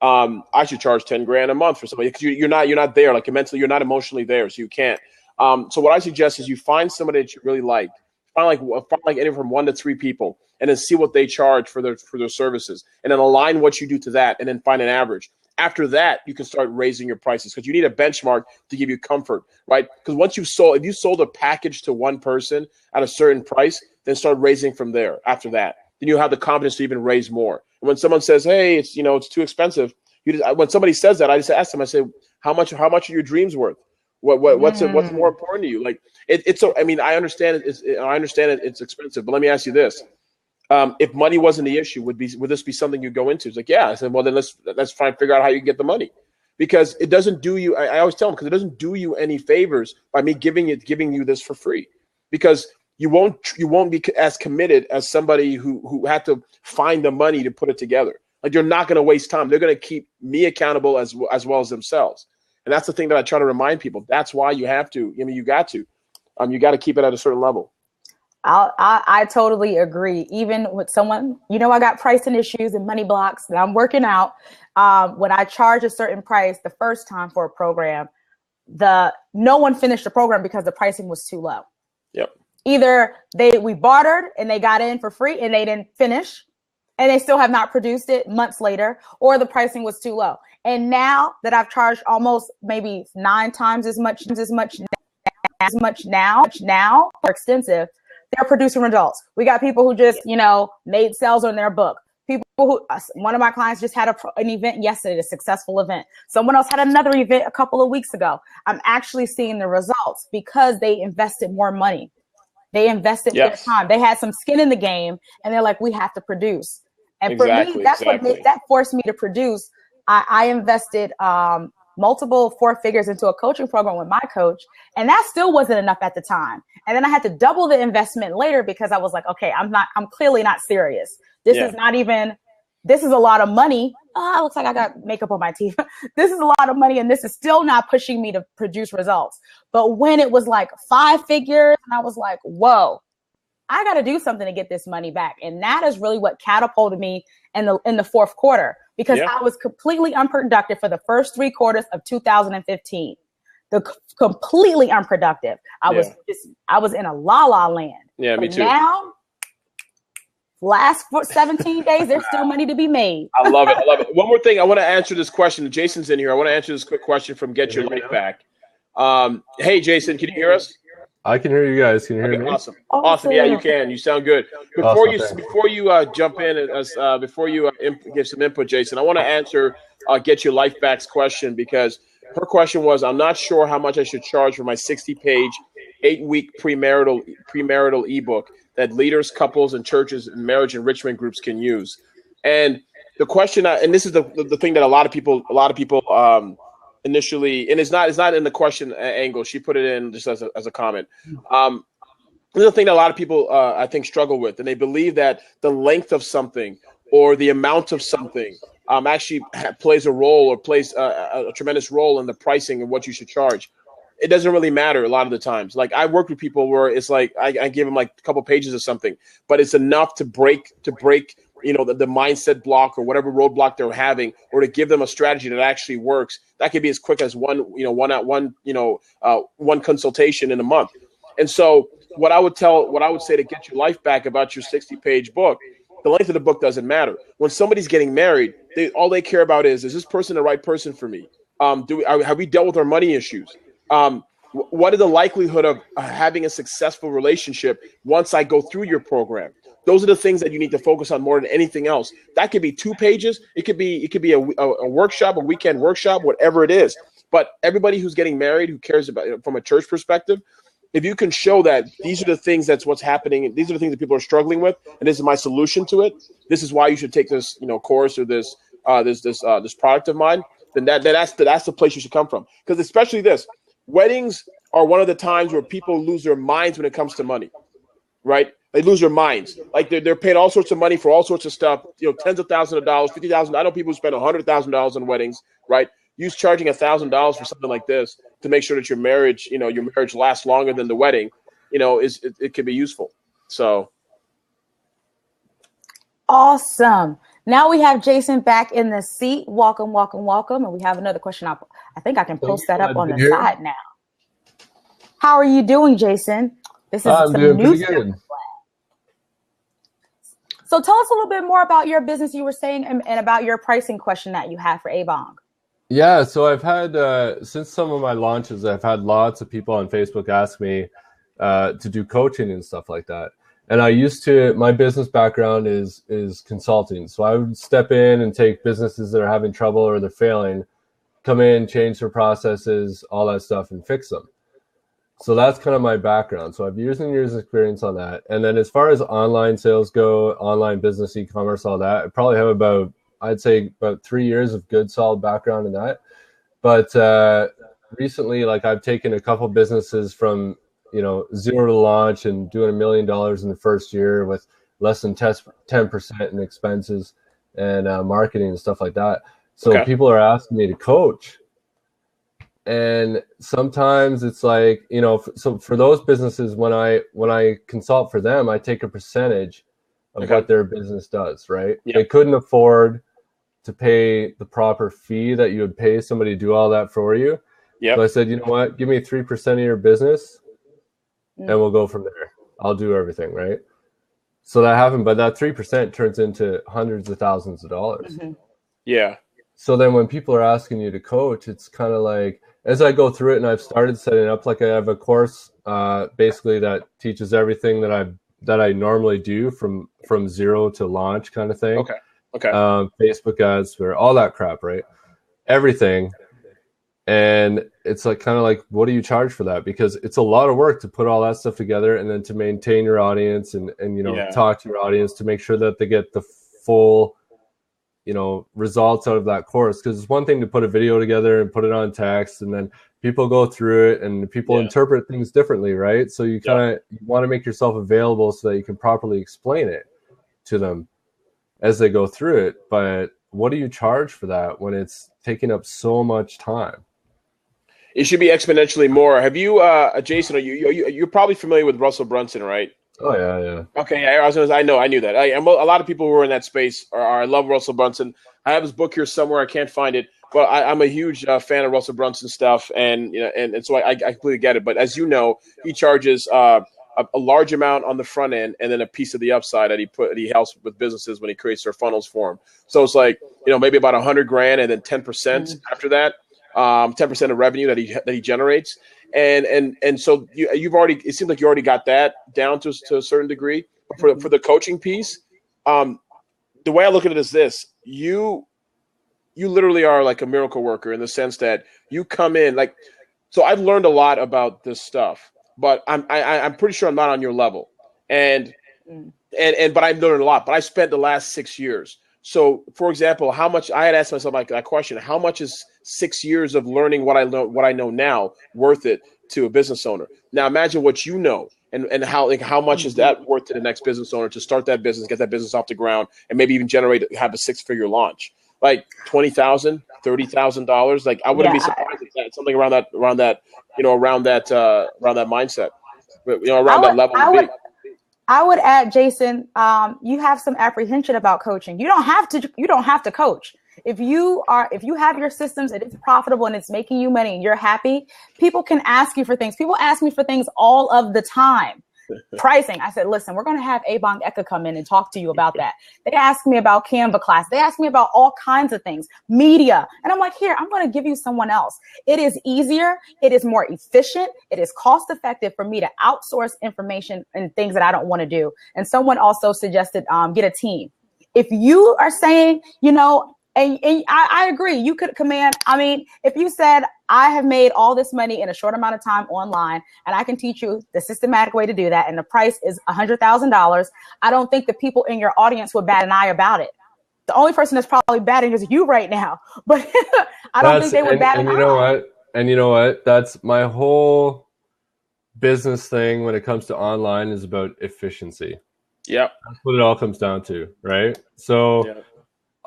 I should charge $10,000 a month for somebody, because you're not there. Like, mentally, you're not emotionally there, so you can't. So what I suggest is you find somebody that you really like. Find like anywhere from 1 to 3 people, and then see what they charge for their services, and then align what you do to that, and then find an average. After that, you can start raising your prices, because you need a benchmark to give you comfort, right? Because if you sold a package to one person at a certain price, then start raising from there. After that, then you have the confidence to even raise more. And when someone says, "Hey, it's too expensive," when somebody says that, I just ask them. I say, "How much are your dreams worth? What's more important to you?" Like, I understand it's expensive, but let me ask you this. If money wasn't the issue, would this be something you go into? It's like, yeah. I said, well, then let's try and figure out how you get the money, because it doesn't do you. I always tell them, because it doesn't do you any favors by me giving you this for free, because you won't be as committed as somebody who had to find the money to put it together. Like, you're not going to waste time. They're going to keep me accountable as well as themselves. And that's the thing that I try to remind people. That's why you have to. You got to. You got to keep it at a certain level. I totally agree. Even with someone, I got pricing issues and money blocks that I'm working out. When I charge a certain price the first time for a program, no one finished the program because the pricing was too low. Yep. Either we bartered and they got in for free and they didn't finish, and they still have not produced it months later, or the pricing was too low. And now that I've charged almost maybe 9 times as much now, more extensive, they're producing results. We got people who just, made sales on their book. People one of my clients just had an event yesterday, a successful event. Someone else had another event a couple of weeks ago. I'm actually seeing the results because they invested more money. They invested their time. They had some skin in the game, and they're like, we have to produce. And for me, that's what that forced me to produce. I invested multiple 4 figures into a coaching program with my coach, and that still wasn't enough at the time. And then I had to double the investment later because I was like, okay, I'm clearly not serious. This is not even, this is a lot of money. Oh, it looks like I got makeup on my teeth. This is a lot of money, and this is still not pushing me to produce results. But when it was like 5 figures, and I was like, whoa, I got to do something to get this money back. And that is really what catapulted me in the fourth quarter, because I was completely unproductive for the first 3 quarters of 2015. Completely unproductive. I was in a la land. Yeah, me too. Now, last 17 days, there's still money to be made. I love it. I love it. One more thing. I want to answer this question. Jason's in here. I want to answer this quick question from Get Your Life Back. Hey, Jason, can you hear us? I can hear you guys. Can you hear me? Awesome. Yeah, you can. You sound good. Before you jump in, before you give some input, Jason, I want to answer Get Your Life Back's question, because her question was, I'm not sure how much I should charge for my 60-page, 8-week premarital ebook that leaders, couples, and churches and marriage enrichment groups can use. And the question, and this is the thing that a lot of people initially, and it's not in the question angle. She put it in just as a comment. This is the thing that a lot of people I think struggle with, and they believe that the length of something or the amount of something actually plays a role, or plays a tremendous role in the pricing of what you should charge. It doesn't really matter a lot of the times. Like, I work with people where it's like I give them like a couple pages of something, but it's enough to break the mindset block or whatever roadblock they're having, or to give them a strategy that actually works. That could be as quick as one consultation in a month. And so what I would say to Get Your Life Back about your 60-page book, the length of the book doesn't matter. When somebody's getting married, all they care about is this person the right person for me? Have we dealt with our money issues? What is the likelihood of having a successful relationship once I go through your program? Those are the things that you need to focus on more than anything else. That could be 2 pages. It could be a workshop, a weekend workshop, whatever it is. But everybody who's getting married, who cares about it from a church perspective, if you can show that these are the things, that's what's happening, these are the things that people are struggling with, and this is my solution to it, this is why you should take this course or this product of mine, then that's the place you should come from. Because especially this, weddings are one of the times where people lose their minds when it comes to money, right? They lose their minds. Like, they're paying all sorts of money for all sorts of stuff, tens of thousands of dollars, $50,000. I know people who spend $100,000 on weddings, right? Use charging $1,000 for something like this to make sure that your marriage lasts longer than the wedding, it can be useful. So. Awesome. Now we have Jason back in the seat. Welcome. And we have another question up. I think I can post that up on the side now. How are you doing, Jason? This is I'm doing pretty good. So tell us a little bit more about your business, you were saying, and about your pricing question that you have for Abong. Yeah, so I've had, since some of my launches, I've had lots of people on Facebook ask me to do coaching and stuff like that. And my business background is consulting. So I would step in and take businesses that are having trouble or they're failing, come in, change their processes, all that stuff, and fix them. So that's kind of my background. So I have years and years of experience on that. And then as far as online sales go, online business, e-commerce, all that, I probably have about 3 years of good, solid background in that. But recently, like, I've taken a couple businesses from, zero to launch and doing $1 million in the first year with less than 10% in expenses and marketing and stuff like that. So people are asking me to coach. And sometimes it's like, so for those businesses, when I consult for them, I take a percentage of what their business does, right? Yep. They couldn't afford to pay the proper fee that you would pay somebody to do all that for you. Yep. So I said, you know what, give me 3% of your business and we'll go from there. I'll do everything, right? So that happened, but that 3% turns into hundreds of thousands of dollars. Mm-hmm. Yeah. So then when people are asking you to coach, it's kind of like, as I go through it, and I've started setting up, like, I have a course basically that teaches everything that I normally do from zero to launch kind of thing. Okay. Facebook ads, for all that crap, right? Everything. And it's like kind of like, what do you charge for that? Because it's a lot of work to put all that stuff together and then to maintain your audience and you know, talk to your audience to make sure that they get the full, you know, results out of that course. Because it's one thing to put a video together and put it on text, and then people go through it and people interpret things differently, right? So you kind of want to make yourself available so that you can properly explain it to them as they go through it. But what do you charge for that when it's taking up so much time? It should be exponentially more. Have you, Jason? You're probably familiar with Russell Brunson, right? Oh yeah. Okay, I knew that. A lot of people who are in that space I love Russell Brunson. I have his book here somewhere. I can't find it, but I'm a huge fan of Russell Brunson stuff, and you know, and so I completely get it. But as you know, he charges a large amount on the front end, and then a piece of the upside that he helps with businesses when he creates their funnels for them. So it's like, you know, maybe about $100,000, and then 10% after that. 10% of revenue that he generates, and so you've already, it seems like you already got that down to a certain degree. For the coaching piece, the way I look at it is this: you literally are like a miracle worker in the sense that you come in like. So I've learned a lot about this stuff, but I'm pretty sure I'm not on your level, and but I've learned a lot. But I spent the last 6 years. So, for example, how much I had asked myself that question: how much is 6 years of learning what I know now worth it to a business owner? Now, imagine what you know, and how much is that worth to the next business owner to start that business, get that business off the ground, and maybe even have a 6-figure launch, like $20,000, $30,000. Like I wouldn't be surprised if that's something around that mindset, you know, around that level. I would add, Jason, you have some apprehension about coaching. You don't have to coach. If you have your systems and it's profitable and it's making you money and you're happy, people can ask you for things. People ask me for things all of the time. Pricing. I said, listen, we're going to have Abang Eka come in and talk to you about that. They ask me about Canva class. They ask me about all kinds of things, media. And I'm like, here, I'm going to give you someone else. It is easier. It is more efficient. It is cost effective for me to outsource information and things that I don't want to do. And someone also suggested, get a team. If you are saying, you know, and I agree, you could command. I mean, if you said, I have made all this money in a short amount of time online, and I can teach you the systematic way to do that, and the price is $100,000, I don't think the people in your audience would bat an eye about it. The only person that's probably batting is you right now, but I don't think they would bat an eye. And you know what? That's my whole business thing when it comes to online is about efficiency. Yep. That's what it all comes down to, right? So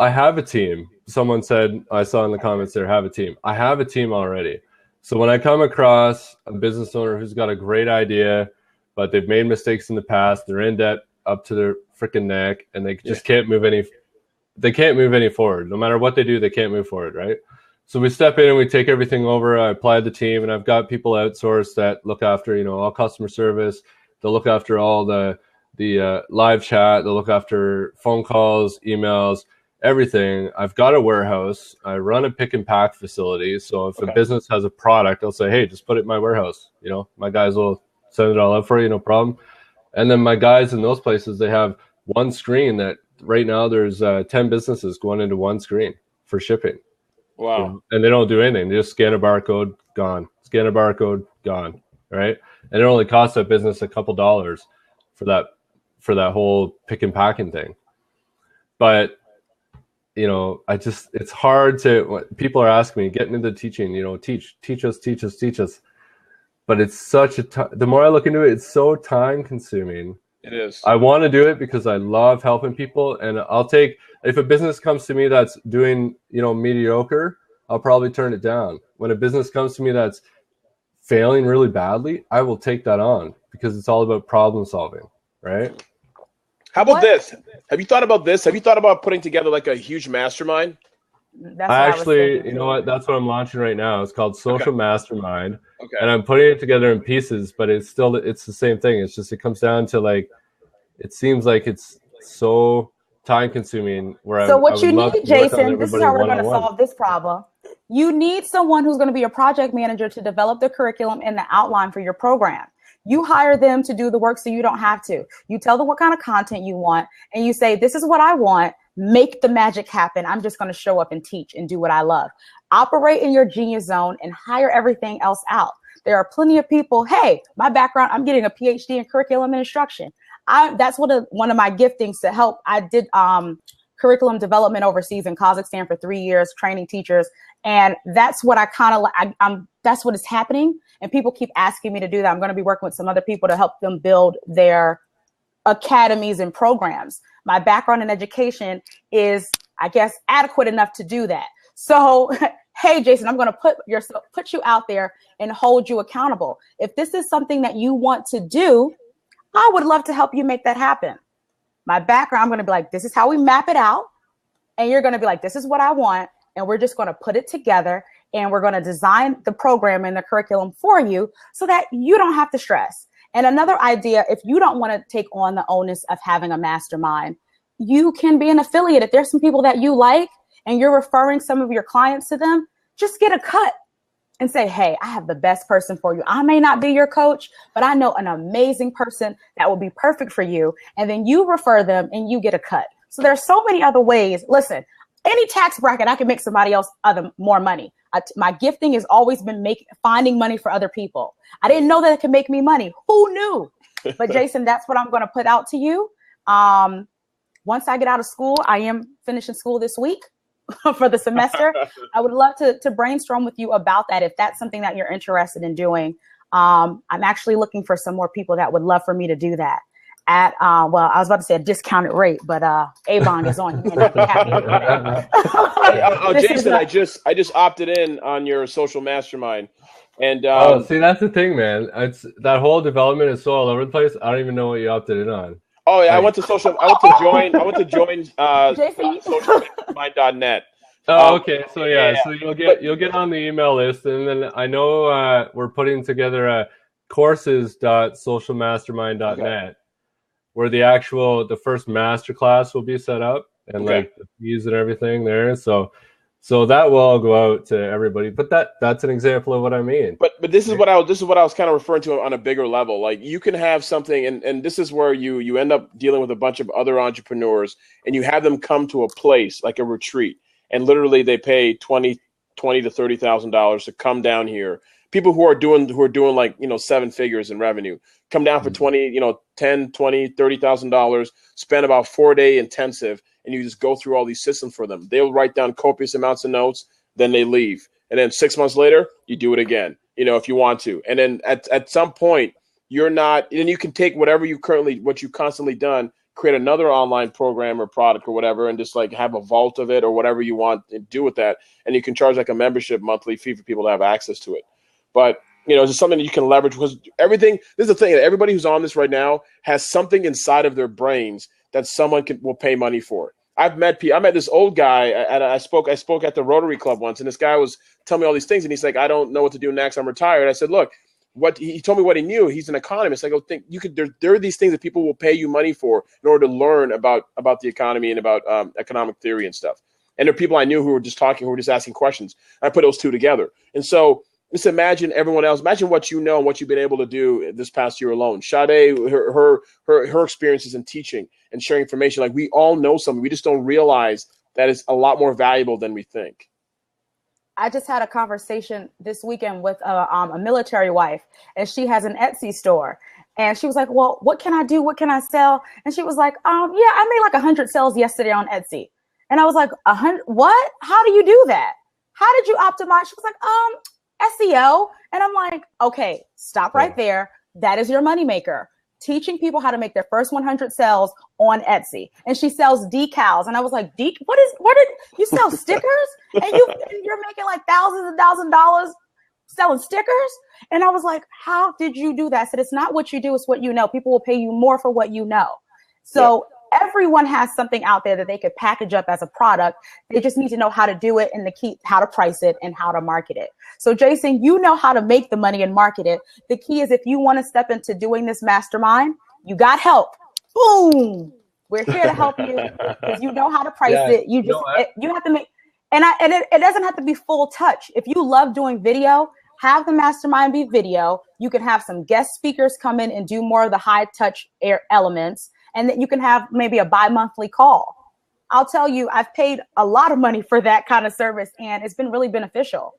I have a team. Someone said, I saw in the comments there, have a team. I have a team already. So when I come across a business owner who's got a great idea, but they've made mistakes in the past, they're in debt up to their freaking neck, and they just can't move any forward. No matter what they do, they can't move forward, right? So we step in and we take everything over. I apply the team, and I've got people outsourced that look after, you know, all customer service. They'll look after all the live chat. They'll look after phone calls, emails, everything. I've got a warehouse. I run a pick and pack facility. So if a business has a product, I'll say, hey, just put it in my warehouse. You know, my guys will send it all up for you, no problem. And then my guys in those places, they have one screen that right now there's 10 businesses going into one screen for shipping. Wow. And they don't do anything. They just scan a barcode, gone. Scan a barcode, gone. Right. And it only costs that business a couple dollars for that whole pick and packing thing. But you know, it's hard to, people are asking me, getting into teaching, you know, teach us. But it's such the more I look into it, it's so time consuming. It is. I want to do it because I love helping people. And if a business comes to me that's doing, you know, mediocre, I'll probably turn it down. When a business comes to me that's failing really badly, I will take that on because it's all about problem solving, right? How about this? Have you thought about this? Have you thought about putting together like a huge mastermind? You know what? That's what I'm launching right now. It's called Social Mastermind. Okay. And I'm putting it together in pieces, but it's the same thing. It's just, it comes down to like, it seems like it's so time consuming what you need, Jason, this is how we're going to solve this problem. You need someone who's going to be a project manager to develop the curriculum and the outline for your program. You hire them to do the work so you don't have to. You tell them what kind of content you want, and you say, this is what I want. Make the magic happen. I'm just going to show up and teach and do what I love. Operate in your genius zone and hire everything else out. There are plenty of people, hey, my background, I'm getting a PhD in curriculum and instruction. That's one of my giftings to help. I did curriculum development overseas in Kazakhstan for 3 years, training teachers. And that's what I kind of like. That's what is happening. And people keep asking me to do that. I'm going to be working with some other people to help them build their academies and programs. My background in education is, I guess, adequate enough to do that. So, hey, Jason, I'm going to put you out there and hold you accountable. If this is something that you want to do, I would love to help you make that happen. My background, I'm going to be like, this is how we map it out. And you're going to be like, this is what I want. And we're just going to put it together and we're going to design the program and the curriculum for you so that you don't have to stress. And another idea, if you don't want to take on the onus of having a mastermind, you can be an affiliate. If there's some people that you like and you're referring some of your clients to them, just get a cut and say, hey, I have the best person for you. I may not be your coach, but I know an amazing person that will be perfect for you. And then you refer them and you get a cut. So there's so many other ways. Listen, any tax bracket, I can make somebody else more money. My gifting has always been finding money for other people. I didn't know that it could make me money. Who knew? But Jason, that's what I'm going to put out to you. Once I get out of school, I am finishing school this week for the semester. I would love to brainstorm with you about that if that's something that you're interested in doing. I'm actually looking for some more people that would love for me to do that at, well, I was about to say a discounted rate, but Avon is on. You may not be happy with that. Jason, I just opted in on your social mastermind. And see, that's the thing, man. It's that whole development is so all over the place. I don't even know what you opted in on. Oh yeah, I went to join socialmastermind.net. Oh, okay. So so you'll get on the email list, and then I know we're putting together a courses.socialmastermind.net where the first masterclass will be set up and like the fees and everything there. So that will all go out to everybody. But that's an example of what I mean. But this is what I was kind of referring to on a bigger level. Like you can have something, and this is where you end up dealing with a bunch of other entrepreneurs, and you have them come to a place like a retreat, and literally they pay $20,000 to $30,000 to come down here. People who are doing like 7 figures in revenue come down for $10,000, $20,000, $30,000, spend about 4-day intensive. And you just go through all these systems for them. They'll write down copious amounts of notes, then they leave. And then 6 months later, you do it again, if you want to. And then at some point, then you can take what you've constantly done, create another online program or product or whatever, and just like have a vault of it or whatever you want to do with that. And you can charge like a membership monthly fee for people to have access to it. But it's just something that you can leverage because this is the thing. Everybody who's on this right now has something inside of their brains that someone will pay money for. I met this old guy I spoke at the Rotary Club once, and this guy was telling me all these things, and he's like, I don't know what to do next. I'm retired. I said, look, he told me what he knew. He's an economist. I go, there are these things that people will pay you money for in order to learn about the economy and about economic theory and stuff. And there are people I knew who were just asking questions. I put those two together. And so just imagine everyone else. Imagine what you know and what you've been able to do this past year alone. Sade, her experiences in teaching and sharing information. Like we all know something. We just don't realize that it's a lot more valuable than we think. I just had a conversation this weekend with a military wife, and she has an Etsy store. And she was like, well, what can I do? What can I sell? And she was like, I made like 100 sales yesterday on Etsy. And I was like, 100? What? How do you do that? How did you optimize? She was like, SEO. And I'm like, okay, stop right there. That is your moneymaker. Teaching people how to make their first 100 sales on Etsy. And she sells decals. And I was like, what did you sell stickers? And you're making like thousands of dollars selling stickers? And I was like, how did you do that? I said, it's not what you do, it's what you know. People will pay you more for what you know. So everyone has something out there that they could package up as a product. They just need to know how to do it and how to price it and how to market it. So Jason, you know how to make the money and market it. The key is if you want to step into doing this mastermind, you got help. Boom. We're here to help you because you know how to price it. You have to make, and it doesn't have to be full touch. If you love doing video, have the mastermind be video. You can have some guest speakers come in and do more of the high touch elements. And that you can have maybe a bi-monthly call. I'll tell you, I've paid a lot of money for that kind of service, and it's been really beneficial.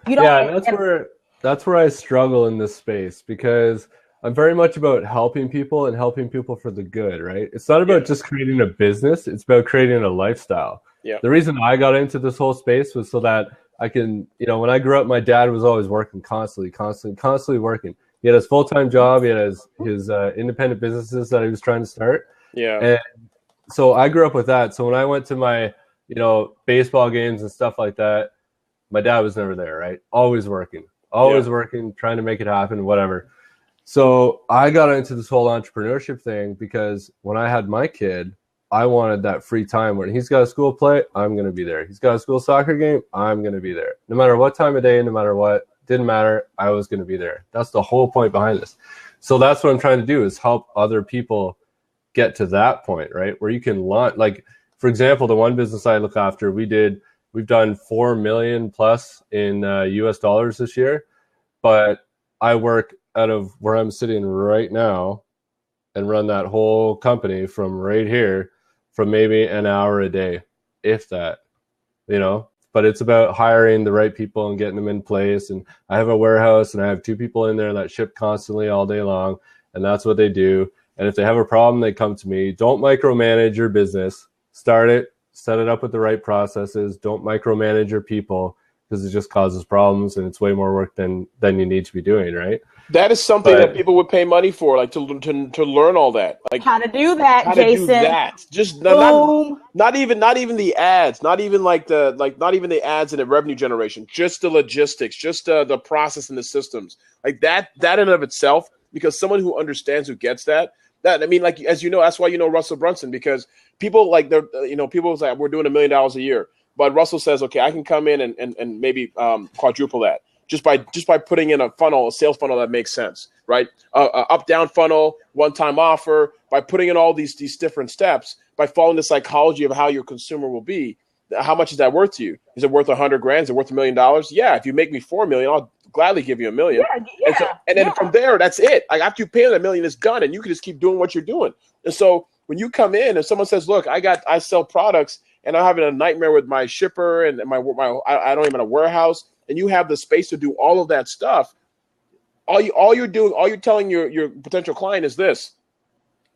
You don't, yeah, and that's where I struggle in this space, because I'm very much about helping people and helping people for the good, right? It's not about just creating a business. It's about creating a lifestyle. Yeah. The reason I got into this whole space was so that I can, when I grew up, my dad was always working constantly working. He had his full-time job. He had his independent businesses that he was trying to start. Yeah. And so I grew up with that. So when I went to my, baseball games and stuff like that, my dad was never there, right? Always working, trying to make it happen, whatever. So I got into this whole entrepreneurship thing because when I had my kid, I wanted that free time. When he's got a school play, I'm going to be there. He's got a school soccer game, I'm going to be there. No matter what time of day, no matter what, didn't matter. I was going to be there. That's the whole point behind this. So that's what I'm trying to do, is help other people get to that point, right? Where you can launch, like, for example, the one business I look after, we've done 4 million plus in US dollars this year, but I work out of where I'm sitting right now and run that whole company from right here, from maybe an hour a day, if that, but it's about hiring the right people and getting them in place. And I have a warehouse and I have 2 people in there that ship constantly all day long, and that's what they do. And if they have a problem, they come to me. Don't micromanage your business. Start it, set it up with the right processes. Don't micromanage your people, because it just causes problems and it's way more work than you need to be doing, right? That is something that people would pay money for, like to learn all that, like how to do that, Jason. To do that. Just not even the ads, not even the ads and the revenue generation, just the logistics, just the process and the systems, like that in and of itself. Because someone who understands, who gets that, I mean, like, as you know, that's why you know Russell Brunson, because people like people say we're doing $1 million a year, but Russell says, okay, I can come in and maybe quadruple that. Just by putting in a sales funnel that makes sense, right? Up-down funnel, one-time offer, by putting in all these different steps, by following the psychology of how your consumer will be. How much is that worth to you? Is it worth $100,000? Is it worth $1 million? Yeah, if you make me $4 million, I'll gladly give you $1 million. And then from there, that's it. Like, after you pay that $1 million, it's done, and you can just keep doing what you're doing. And so when you come in and someone says, "Look, I sell products, and I'm having a nightmare with my shipper and I don't even have a warehouse," and you have the space to do all of that stuff, all you're telling your potential client is this: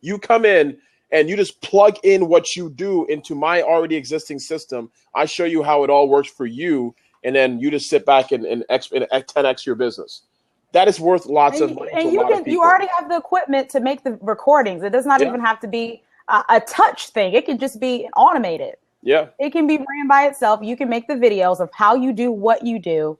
you come in and you just plug in what you do into my already existing system. I show you how it all works for you, and then you just sit back and 10x your business. That is worth lots of money. And you already have the equipment to make the recordings. It does not even have to be a touch thing. It can just be automated. Yeah. It can be ran by itself. You can make the videos of how you do what you do,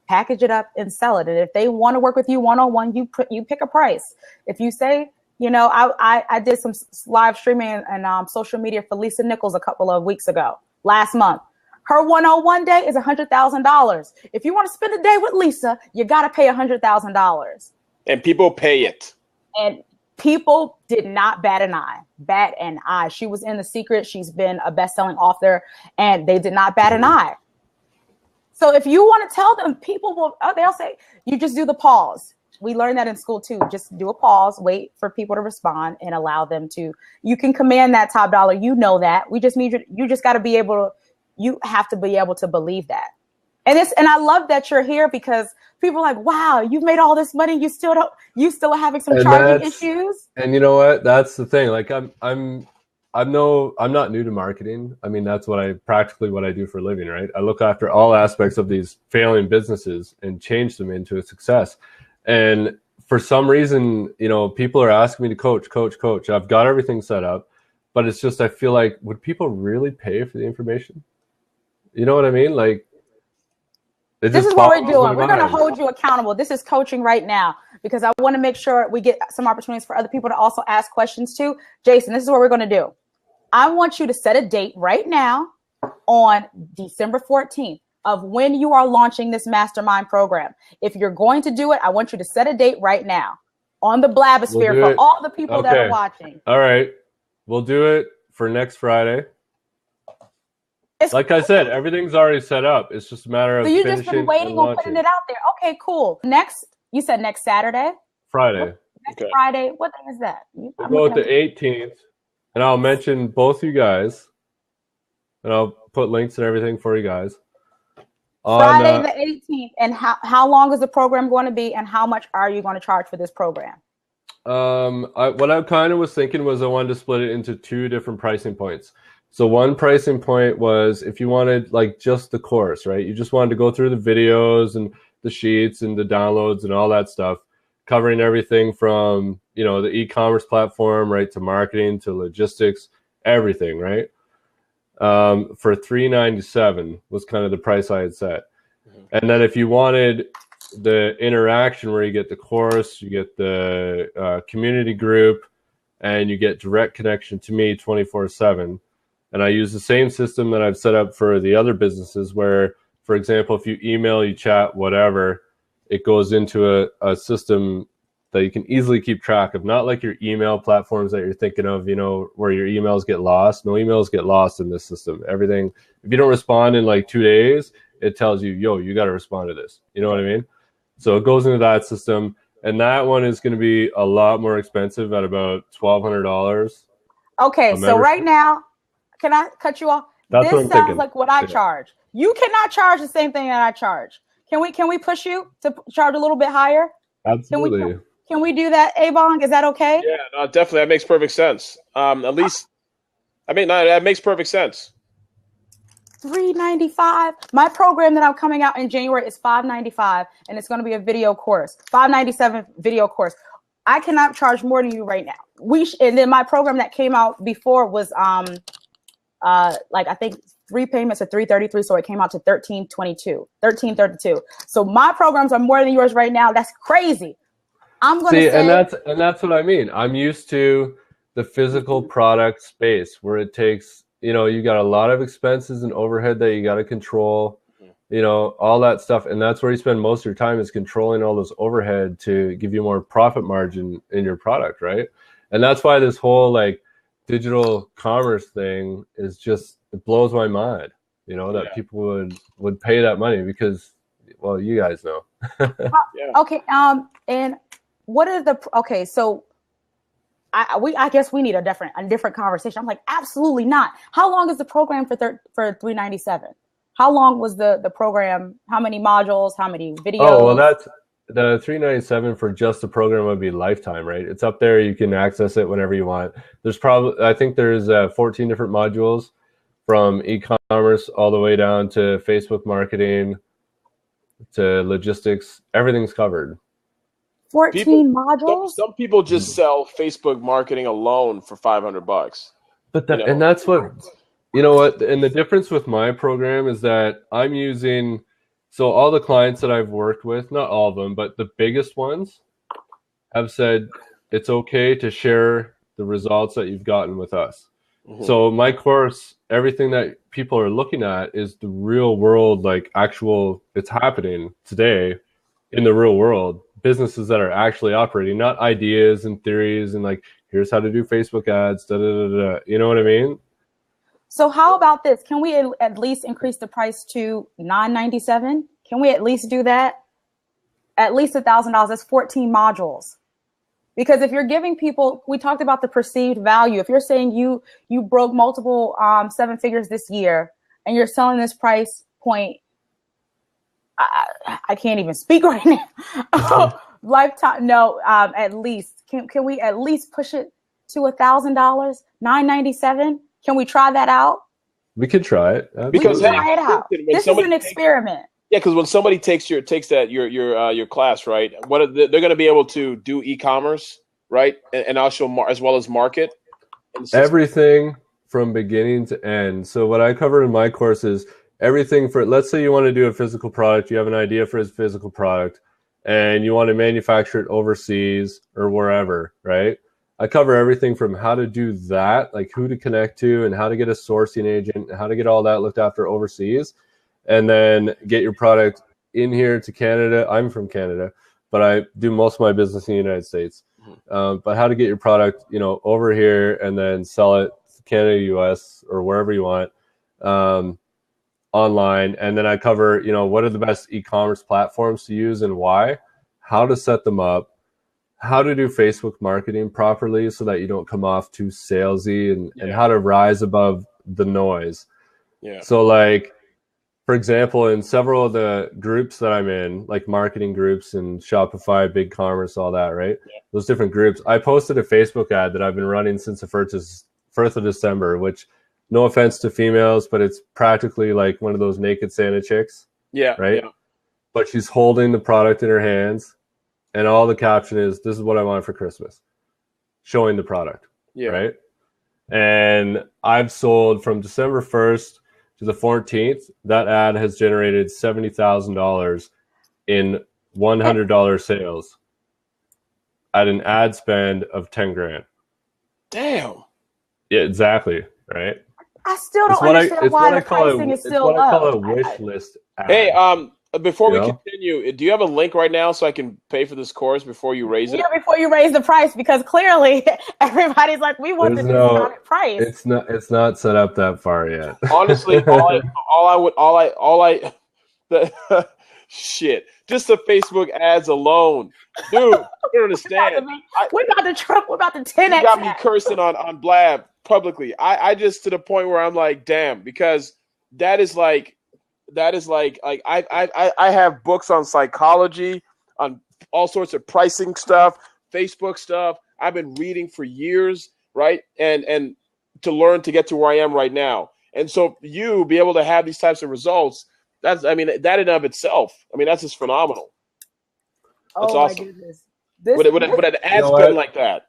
package it up and sell it. And if they want to work with you one-on-one, you pick a price. If you say, I did some live streaming and social media for Lisa Nichols a couple of weeks ago, last month. Her 101 day is $100,000. If you want to spend a day with Lisa, you got to pay $100,000. And people pay it. And people did not bat an eye. She was in The Secret. She's been a best-selling author, and they did not bat an eye. So if you want to tell them, they'll say, you just do the pause. We learned that in school too. Just do a pause, wait for people to respond, and allow them to. You can command that top dollar. You know that. We just need you just got to be able to. You have to be able to believe that. And I love that you're here, because people are like, wow, you've made all this money. You still are having some charging issues. And you know what? That's the thing. Like I'm not new to marketing. I mean, that's practically what I do for a living, right? I look after all aspects of these failing businesses and change them into a success. And for some reason, people are asking me to coach. I've got everything set up, but it's just, I feel like, would people really pay for the information? You know what I mean? Like, this is what we're doing. We're going to hold you accountable. This is coaching right now, because I want to make sure we get some opportunities for other people to also ask questions too. Jason, this is what we're going to do. I want you to set a date right now on December 14th of when you are launching this mastermind program. If you're going to do it, I want you to set a date right now on the Blabosphere for all the people that are watching. All right. We'll do it for next Friday. Like I said, everything's already set up. It's just a matter of so you just been waiting on putting it out there. Okay, cool. You said next Saturday? Friday. Next Friday. What day is that? We'll go with the 18th, and I'll mention both you guys. and I'll put links and everything for you guys. Friday the 18th. And how long is the program going to be, and how much are you going to charge for this program? What I kind of was thinking was I wanted to split it into 2 different pricing points. So one pricing point was if you wanted like just the course, right? You just wanted to go through the videos and the sheets and the downloads and all that stuff, covering everything from, you know, the e-commerce platform, right, to marketing, to logistics, everything, right? For $397 was kind of the price I had set. And then if you wanted the interaction where you get the course, you get the community group, and you get direct connection to me 24/7. And I use the same system that I've set up for the other businesses where, for example, if you email, you chat, whatever, it goes into a system that you can easily keep track of, not like your email platforms that you're thinking of, you know, where your emails get lost. No emails get lost in this system. Everything, if you don't respond in like 2 days, it tells you, yo, you got to respond to this. You know what I mean? So it goes into that system. And that one is going to be a lot more expensive at about $1,200. Okay, so right now, can I cut you off? That's this what I'm sounds thinking. like what I charge. You cannot charge the same thing that I charge. Can we push you to charge a little bit higher? Absolutely. Can we do that, Avon? Is that okay? Yeah, no, definitely. That makes perfect sense. At least, I mean, no, that makes perfect sense. $395. My program that I'm coming out in January is $595, and it's going to be a video course. $597 video course. I cannot charge more than you right now. And then my program that came out before was like I think 3 payments of $333, so it came out to $1,332. So my programs are more than yours right now. That's crazy. I'm going to say, and that's what I mean. I'm used to the physical product space where it takes, you know, you got a lot of expenses and overhead that you got to control, you know, all that stuff. And that's where you spend most of your time, is controlling all those overhead to give you more profit margin in your product, right? And that's why this whole like digital commerce thing is just, it blows my mind, you know, that people would pay that money because, well, you guys know. Okay. And what is okay. So I guess we need a different conversation. I'm like, absolutely not. How long is the program for $397? How long was the program? How many modules? How many videos? Oh, well, that's the $397 for just the program would be lifetime, right? It's up there. You can access it whenever you want. I think there's 14 different modules from e-commerce all the way down to Facebook marketing to logistics. Everything's covered. 14 modules. Some people just sell Facebook marketing alone for $500. But and that's what, you know what, and the difference with my program is that I'm using, so all the clients that I've worked with, not all of them, but the biggest ones have said it's okay to share the results that you've gotten with us. Mm-hmm. So my course, everything that people are looking at is the real world, like actual, it's happening today in the real world. Businesses that are actually operating, not ideas and theories and like, here's how to do Facebook ads, da, da, da, da. You know what I mean? So how about this? Can we at least increase the price to $997? Can we at least do that? At least $1,000. That's 14 modules. Because if you're giving people, we talked about the perceived value. If you're saying you broke multiple 7 figures this year and you're selling this price point, I can't even speak right now. Lifetime, no. At least can we at least push it to $1,000? $997. Can we try that out? We could try it. Because try it out. This is an experiment. Yeah, because when somebody takes your class, right? They're going to be able to do e-commerce, right? And also as well as market. Everything from beginning to end. So what I cover in my course is everything for, let's say you want to do a physical product, you have an idea for a physical product, and you want to manufacture it overseas or wherever, right? I cover everything from how to do that, like who to connect to and how to get a sourcing agent, how to get all that looked after overseas, and then get your product in here to Canada. I'm from Canada, but I do most of my business in the United States. But how to get your product, you know, over here and then sell it to Canada, US, or wherever you want. Online. And then I cover, you know, what are the best e-commerce platforms to use and why, how to set them up, how to do Facebook marketing properly so that you don't come off too salesy, and how to rise above the noise. Yeah. So like, for example, in several of the groups that I'm in, like marketing groups and Shopify, BigCommerce, all that, right? Yeah. Those different groups. I posted a Facebook ad that I've been running since the 1st of December, which, no offense to females, but it's practically like one of those naked Santa chicks. Yeah. Right. Yeah. But she's holding the product in her hands, and all the caption is, "This is what I want for Christmas," showing the product. Yeah. Right. And I've sold from December 1st to the 14th, that ad has generated $70,000 in $100 sales at an ad spend of 10 grand. Damn. Yeah, exactly. Right. I still don't understand why the pricing is still low. It's what I call a wish list ad. Hey, before we continue, do you have a link right now so I can pay for this course before you raise it? Yeah, before you raise the price, because clearly everybody's like, we want the discounted price. It's not set up that far yet. Honestly, shit, just the Facebook ads alone, dude. You don't understand. We're about to 10x. You got me cursing on Blab publicly. I just, to the point where I'm like, damn, because that is like I have books on psychology, on all sorts of pricing stuff, Facebook stuff. I've been reading for years, right? And to learn to get to where I am right now. And so you be able to have these types of results, that in and of itself, that's just phenomenal. That's awesome. My goodness. With an ad spend like that.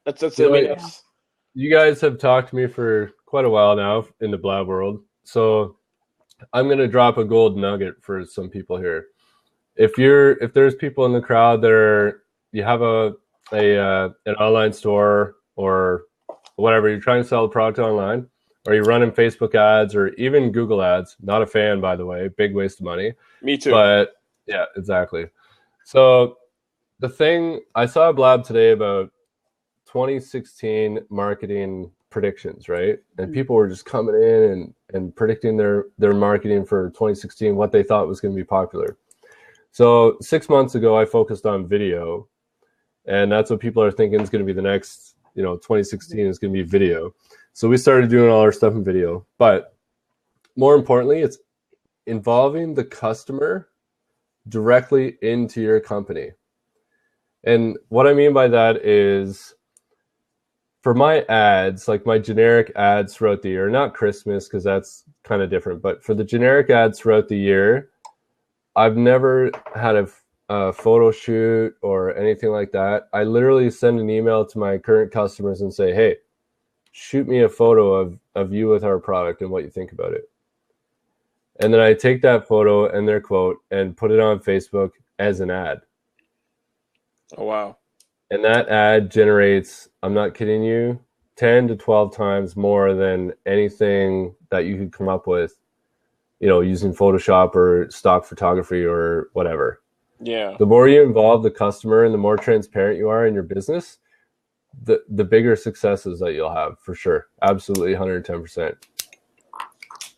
You guys have talked to me for quite a while now in the Blab world. So I'm going to drop a gold nugget for some people here. If there's people in the crowd that you have an online store or whatever, you're trying to sell a product online, or you're running Facebook ads or even Google ads. Not a fan, by the way, big waste of money. Me too. But yeah, exactly. So the thing, I saw a Blab today about 2016 marketing predictions, right? And people were just coming in and predicting their marketing for 2016, what they thought was going to be popular. So 6 months ago, I focused on video, and that's what people are thinking is going to be the next, 2016 is going to be video. So we started doing all our stuff in video, but more importantly, it's involving the customer directly into your company. And what I mean by that is, for my ads, like my generic ads throughout the year, not Christmas because that's kind of different, but for the generic ads throughout the year, I've never had a photo shoot or anything like that. I literally send an email to my current customers and say, hey, shoot me a photo of you with our product and what you think about it. And then I take that photo and their quote and put it on Facebook as an ad. Oh, wow. And that ad generates, I'm not kidding you, 10 to 12 times more than anything that you could come up with, using Photoshop or stock photography or whatever. Yeah. The more you involve the customer and the more transparent you are in your business, the bigger successes that you'll have, for sure. Absolutely, 110%.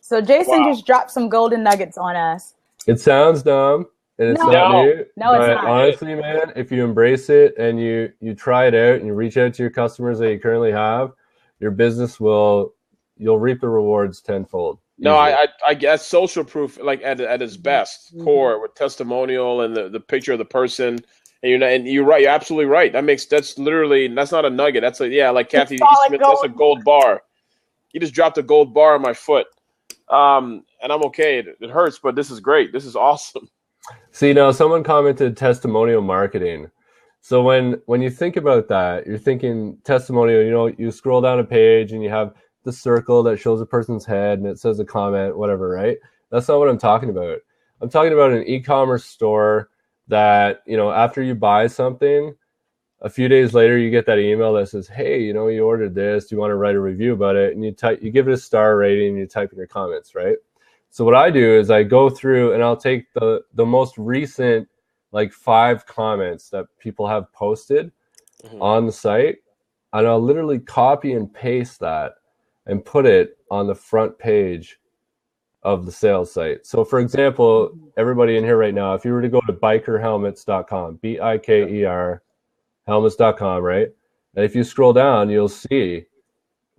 So Jason just dropped some golden nuggets on us. It sounds dumb. And it's not new. No, it's not. Honestly, man, if you embrace it and you try it out and you reach out to your customers that you currently have, your business you'll reap the rewards tenfold. No, I guess social proof, like at its best, core with testimonial and the picture of the person. And you're right. You're absolutely right. That's not a nugget. That's like Kathy Smith, that's a gold bar. You just dropped a gold bar on my foot. And I'm okay. It hurts, but this is great. This is awesome. See, now someone commented testimonial marketing. So when you think about that, you're thinking testimonial, you scroll down a page and you have the circle that shows a person's head and it says a comment, whatever, right? That's not what I'm talking about. I'm talking about an e-commerce store that, after you buy something, a few days later, you get that email that says, hey, you ordered this. Do you want to write a review about it? And you give it a star rating and you type in your comments, right? So what I do is I go through and I'll take the most recent 5 comments that people have posted on the site, and I'll literally copy and paste that and put it on the front page of the sales site. So for example, everybody in here right now, if you were to go to bikerhelmets.com, BIKER helmets.com, right? And if you scroll down, you'll see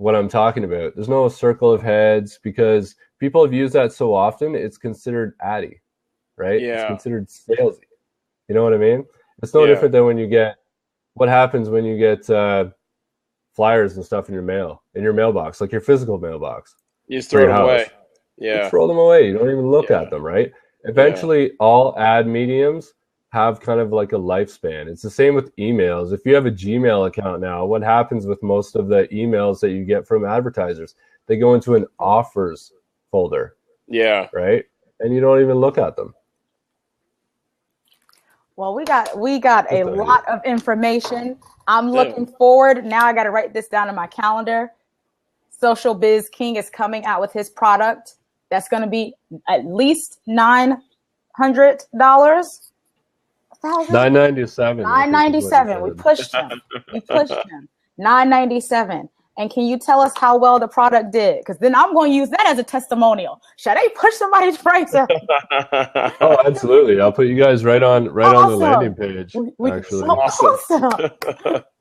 what I'm talking about. There's no circle of heads because people have used that so often. It's considered addy, right? Yeah. It's considered salesy. You know what I mean? It's no different than when you get what happens when you get flyers and stuff in your mailbox, like your physical mailbox. You just throw them away. Yeah. You throw them away. You don't even look at them, right? Eventually, all ad mediums have kind of like a lifespan. It's the same with emails. If you have a Gmail account now, what happens with most of the emails that you get from advertisers? They go into an offers folder. Yeah. Right? And you don't even look at them. Well, we got a lot of information. I'm looking forward. Now I got to write this down in my calendar. Social Biz King is coming out with his product. That's going to be at least $900. $997. $997. We pushed him. $997. And can you tell us how well the product did? Because then I'm going to use that as a testimonial. Should I push somebody's price up? Oh, absolutely. I'll put you guys right on the landing page. Actually, awesome.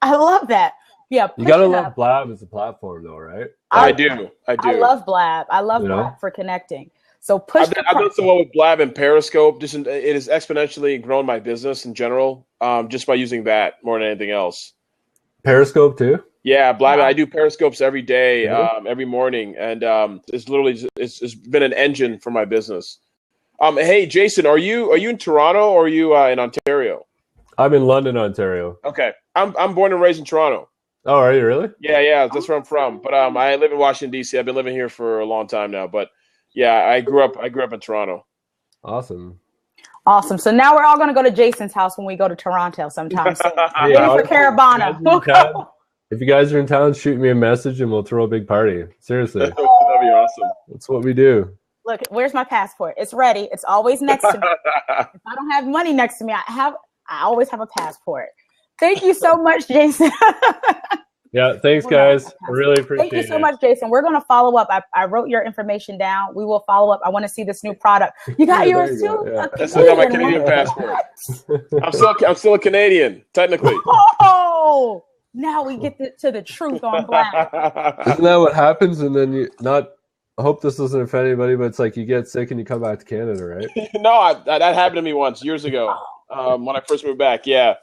I love that. Yeah, you gotta love Blab as a platform, though, right? I do. I love Blab. I love Blab for connecting. So push. I've done so well with Blab and Periscope. It has exponentially grown my business in general, just by using that more than anything else. Periscope too. Yeah, Blab. I do Periscopes every day, every morning, and it's literally it's been an engine for my business. Hey, Jason, are you in Toronto or are you in Ontario? I'm in London, Ontario. Okay, I'm born and raised in Toronto. Oh, are you really? Yeah, that's where I'm from. But I live in Washington D.C. I've been living here for a long time now. But yeah, I grew up in Toronto. Awesome. So now we're all going to go to Jason's house when we go to Toronto sometime soon. Maybe for Carabana. If you guys are in town, shoot me a message and we'll throw a big party. Seriously. That'd be awesome. That's what we do. Look, where's my passport? It's ready. It's always next to me. If I don't have money next to me, I always have a passport. Thank you so much, Jason. Yeah, thanks, guys. I really appreciate it. Thank you so much, Jason. We're going to follow up. I wrote your information down. We will follow up. I want to see this new product. You got yours too? Yeah. I still got my Canadian passport. I'm still a Canadian, technically. Oh, now we get to the truth on Blab. Isn't that what happens? And then I hope this doesn't offend anybody, but it's like you get sick and you come back to Canada, right? No, that happened to me once, years ago, when I first moved back. Yeah.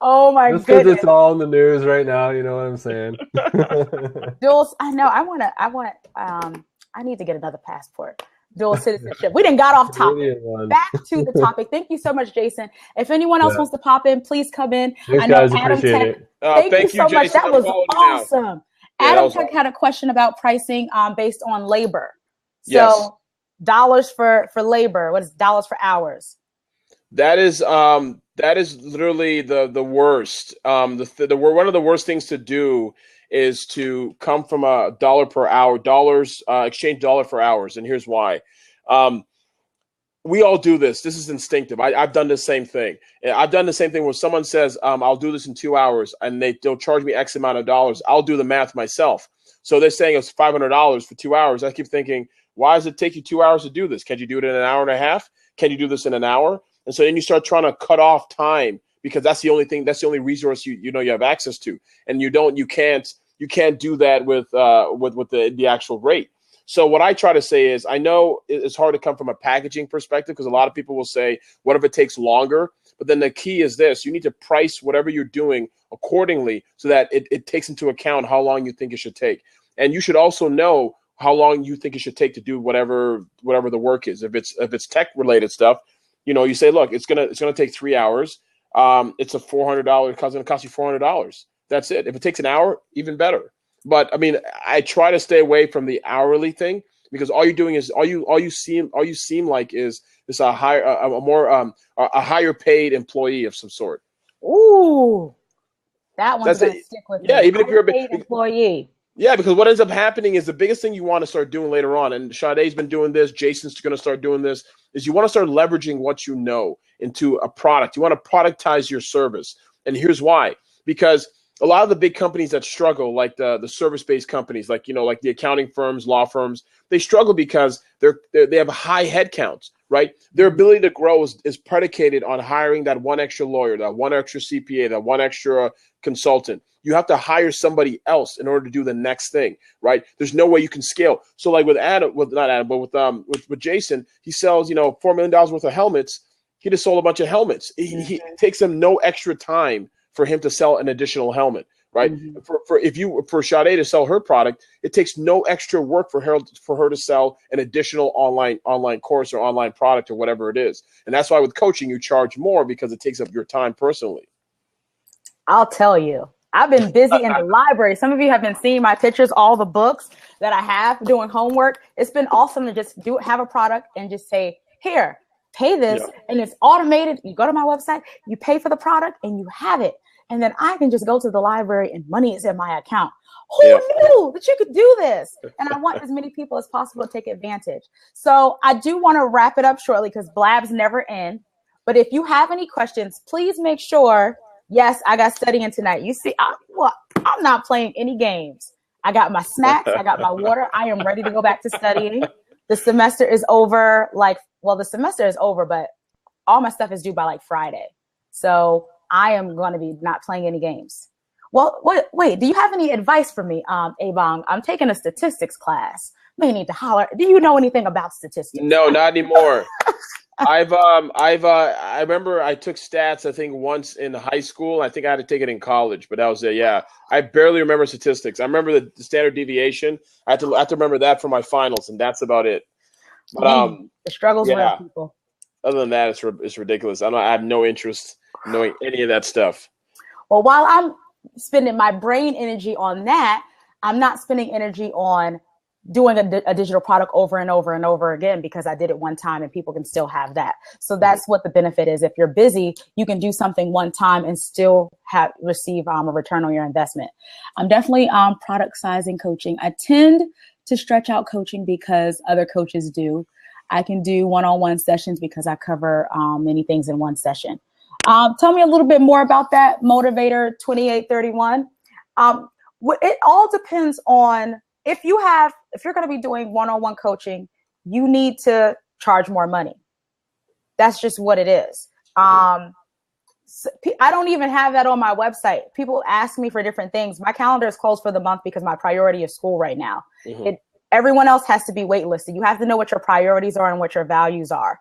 Oh my goodness! Because it's all in the news right now. You know what I'm saying? Jules, I know. I need to get another passport. Dual citizenship. We didn't got off topic. Back to the topic. Thank you so much, Jason. If anyone else wants to pop in, please come in. Thanks, I know guys, Adam Tech. Thank you so much. That was awesome. Adam Tech had a question about pricing based on labor. So dollars for labor. What is dollars for hours? That is literally the worst. One of the worst things to do is to come from a dollar per hour, exchange dollar for hours. And here's why. We all do this. This is instinctive. I've done the same thing. I've done the same thing where someone says, I'll do this in 2 hours and they'll charge me X amount of dollars. I'll do the math myself. So they're saying it's $500 for 2 hours. I keep thinking, why does it take you 2 hours to do this? Can't you do it in an hour and a half? Can you do this in an hour? And so then you start trying to cut off time because that's the only thing, that's the only resource you have access to. And you can't do that with the actual rate. So what I try to say is, I know it's hard to come from a packaging perspective because a lot of people will say, what if it takes longer? But then the key is this: you need to price whatever you're doing accordingly so that it takes into account how long you think it should take. And you should also know how long you think it should take to do whatever the work is. If it's tech related stuff, you say, look, it's gonna take 3 hours. It's a $400. It's gonna cost you $400. That's it. If it takes an hour, even better. But I mean, I try to stay away from the hourly thing because all you're doing is all you seem like is a higher paid employee of some sort. Ooh, that one's gonna stick with me. Yeah, even if you're a paid employee. Yeah, because what ends up happening is the biggest thing you want to start doing later on, and Sade's been doing this, Jason's going to start doing this, is you want to start leveraging what you know into a product. You want to productize your service. And here's why. Because a lot of the big companies that struggle, like the service-based companies, like the accounting firms, law firms, they struggle because they have high headcounts, right? Their ability to grow is predicated on hiring that one extra lawyer, that one extra CPA, that one extra consultant. You have to hire somebody else in order to do the next thing, right? There's no way you can scale. So like with with Jason, he sells, $4 million worth of helmets. He just sold a bunch of helmets. It takes him no extra time for him to sell an additional helmet, right? For Sade to sell her product, it takes no extra work for her to sell an additional online course or online product or whatever it is. And that's why with coaching, you charge more because it takes up your time personally. I'll tell you, I've been busy in the library. Some of you have been seeing my pictures, all the books that I have doing homework. It's been awesome to just have a product and just say, here, pay this. And it's automated. You go to my website, you pay for the product and you have it. And then I can just go to the library and money is in my account. Who knew that you could do this? And I want as many people as possible to take advantage. So I do want to wrap it up shortly because blabs never end. But if you have any questions, please make sure. Yes, I got studying tonight. You see, I'm not playing any games. I got my snacks. I got my water. I am ready to go back to studying. The semester is over. The semester is over, but all my stuff is due by Friday. So I am going to be not playing any games. Well, wait, do you have any advice for me, Ebong? I'm taking a statistics class. May need to holler. Do you know anything about statistics? No, not anymore. I remember I took stats, I think once in high school. I think I had to take it in college, but that was it. Yeah. I barely remember statistics. I remember the standard deviation. I have to remember that for my finals, and that's about it. But the struggles with people. Other than that, it's ridiculous. I have no interest in knowing any of that stuff. Well, while I'm spending my brain energy on that, I'm not spending energy on doing a digital product over and over and over again because I did it one time and people can still have that. So that's what the benefit is. If you're busy, you can do something one time and still receive a return on your investment. I'm definitely product sizing coaching. I tend to stretch out coaching because other coaches do. I can do one-on-one sessions because I cover many things in one session. Tell me a little bit more about that, Motivator 2831. It all depends on if you're going to be doing one-on-one coaching, you need to charge more money. That's just what it is. So I don't even have that on my website. People ask me for different things. My calendar is closed for the month because my priority is school right now. Everyone else has to be waitlisted. You have to know what your priorities are and what your values are.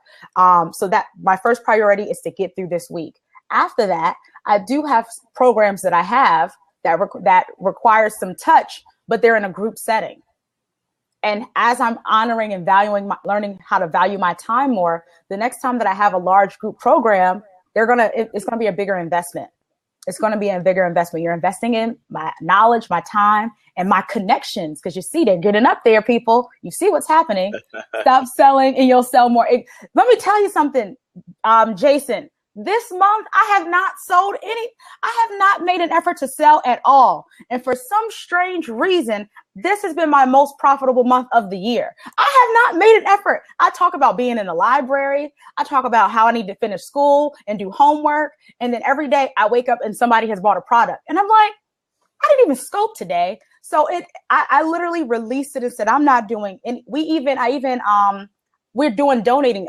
So that my first priority is to get through this week. After that, I do have programs that I have that require some touch, but they're in a group setting. And as I'm honoring and learning how to value my time more, the next time that I have a large group program, it's going to be a bigger investment. It's going to be a bigger investment. You're investing in my knowledge, my time, and my connections. Because you see, they're getting up there, people. You see what's happening. Stop selling and you'll sell more. Let me tell you something, Jason. This month, I have not sold any. I have not made an effort to sell at all. And for some strange reason, this has been my most profitable month of the year. I have not made an effort. I talk about being in the library. I talk about how I need to finish school and do homework. And then every day I wake up and somebody has bought a product. And I'm like, I didn't even scope today. So I literally released it and said, I'm not doing any. We're donating.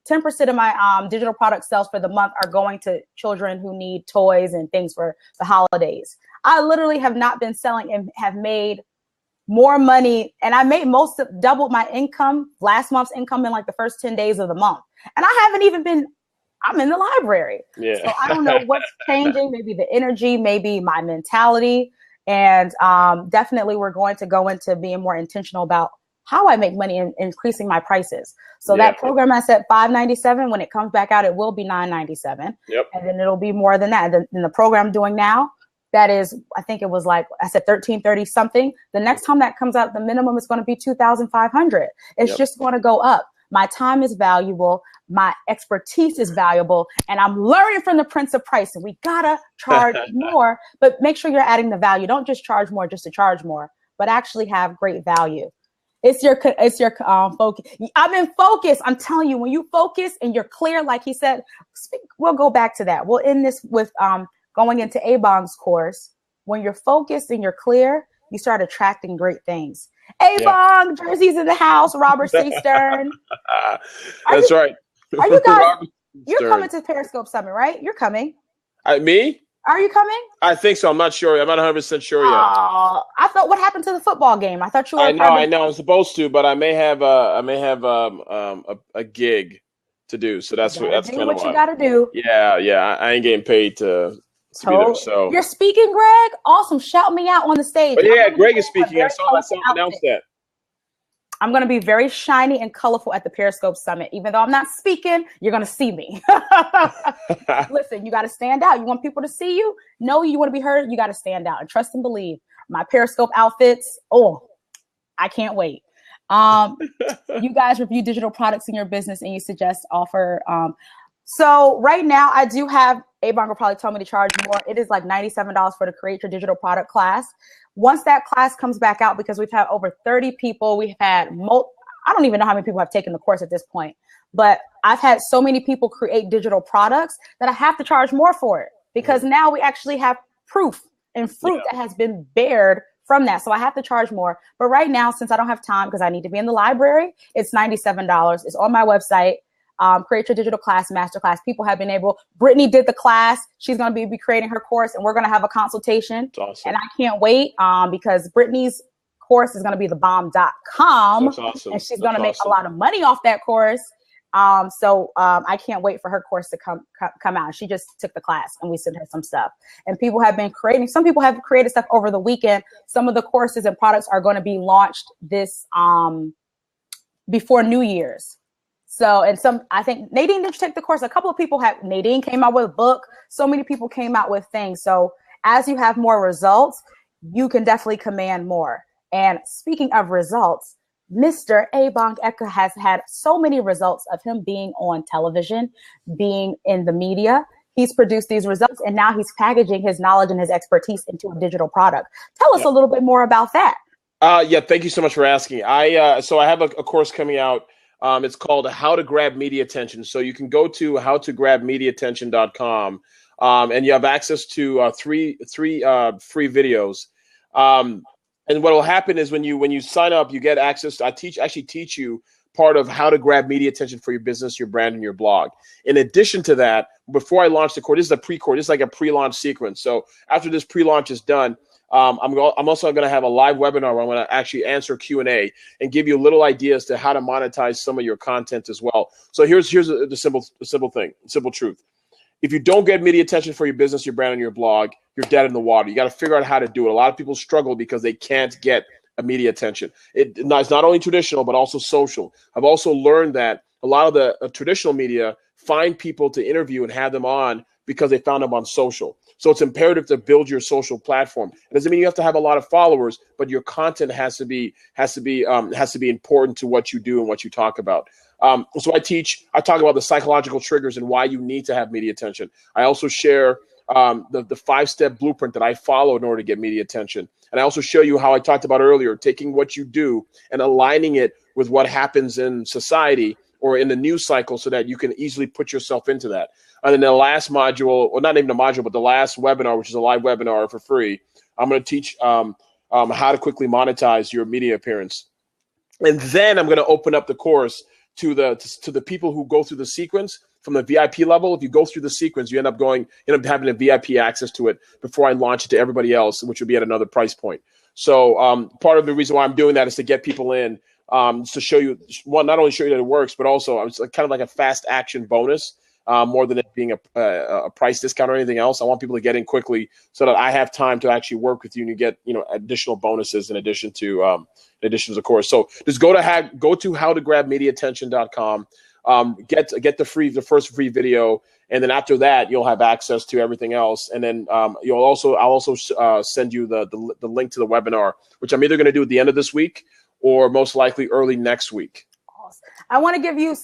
10% of my digital product sales for the month are going to children who need toys and things for the holidays. I literally have not been selling and have made more money. And I made doubled my income, last month's income in the first 10 days of the month. And I haven't even I'm in the library. Yeah. So I don't know what's changing, maybe the energy, maybe my mentality. And definitely we're going to go into being more intentional about how I make money and increasing my prices. So that program I set $597, when it comes back out, it will be $997. Yep. And then it'll be more than that. And the program I'm doing now, that is, I think it was I said $1,330 something. The next time that comes out, the minimum is going to be $2,500. It's just going to go up. My time is valuable. My expertise is valuable. And I'm learning from the Prince of Price. And we got to charge more, but make sure you're adding the value. Don't just charge more just to charge more, but actually have great value. It's your focus. I'm in focus. I'm telling you, when you focus and you're clear, like he said, we'll go back to that. We'll end this with going into Ebong's course. When you're focused and you're clear, you start attracting great things. Ebong, Jersey's in the house. Robert C. Stern. That's right. Are you guys? You're coming to Periscope Summit, right? You're coming. Me? Are you coming? I think so. I'm not sure. I'm not 100% sure yet. I thought, what happened to the football game? I thought you were. I know. I'm supposed to, but I may have a gig to do. So that's kind of what you got to do. Yeah. I ain't getting paid to be there. So you're speaking, Greg. Awesome. Shout me out on the stage. But yeah, Greg is speaking. I saw announced that. I'm going to be very shiny and colorful at the Periscope Summit. Even though I'm not speaking, you're going to see me. Listen, you got to stand out. You want people to see you, know you want to be heard. You got to stand out and trust and believe. My Periscope outfits. Oh, I can't wait. You guys review digital products in your business and you suggest offer. So right now I do have, Abong will probably tell me to charge more. It is like $97 for the Create Your Digital Product class. Once that class comes back out, because we've had over 30 people, we've had, I don't even know how many people have taken the course at this point, but I've had so many people create digital products that I have to charge more for it because now we actually have proof and fruit that has been bared from that. So I have to charge more. But right now, since I don't have time because I need to be in the library, it's $97. It's on my website. Create Your Digital Class Masterclass. People have been able. Brittany did the class. She's going to be creating her course, and we're going to have a consultation. That's awesome. And I can't wait because Brittany's course is going to be thebomb.com. That's awesome. And she's going to make a lot of money off that course. So I can't wait for her course to come out. She just took the class, and we sent her some stuff. And people have been creating. Some people have created stuff over the weekend. Some of the courses and products are going to be launched this before New Year's. So, and I think Nadine did take the course. A couple of people Nadine came out with a book. So many people came out with things. So as you have more results, you can definitely command more. And speaking of results, Mr. Abong Eka has had so many results of him being on television, being in the media. He's produced these results and now he's packaging his knowledge and his expertise into a digital product. Tell us a little bit more about that. Thank you so much for asking. So I have a course coming out. It's called How to Grab Media Attention. So you can go to howtograbmediaattention.com and you have access to three free videos. And what will happen is when you sign up, you get access. I actually teach you part of how to grab media attention for your business, your brand, and your blog. In addition to that, before I launch the course, this is a pre-course. This is like a pre-launch sequence. So after this pre-launch is done, I'm also going to have a live webinar where I'm going to actually answer Q&A and give you little ideas to how to monetize some of your content as well. So here's the simple truth. If you don't get media attention for your business, your brand, and your blog, you're dead in the water. You got to figure out how to do it. A lot of people struggle because they can't get media attention. It's not only traditional, but also social. I've also learned that a lot of the traditional media find people to interview and have them on because they found them on social. So it's imperative to build your social platform. It doesn't mean you have to have a lot of followers, but your content has to be important to what you do and what you talk about. So I talk about the psychological triggers and why you need to have media attention. I also share the 5-step blueprint that I follow in order to get media attention. And I also show you how I talked about earlier, taking what you do and aligning it with what happens in society or in the news cycle so that you can easily put yourself into that. And then the last module, or not even a module, but the last webinar, which is a live webinar for free, I'm going to teach how to quickly monetize your media appearance. And then I'm going to open up the course to the people who go through the sequence from the VIP level. If you go through the sequence, you end up having a VIP access to it before I launch it to everybody else, which would be at another price point. So part of the reason why I'm doing that is to get people in, to show you, not only show you that it works, but also it's kind of like a fast action bonus. More than it being a price discount or anything else. I want people to get in quickly so that I have time to actually work with you and you get additional bonuses in addition to the course. So just go to howtograbmediaattention.com, get the first free video, and then after that you'll have access to everything else. And then I'll also send you the link to the webinar, which I'm either going to do at the end of this week or most likely early next week. I want to give you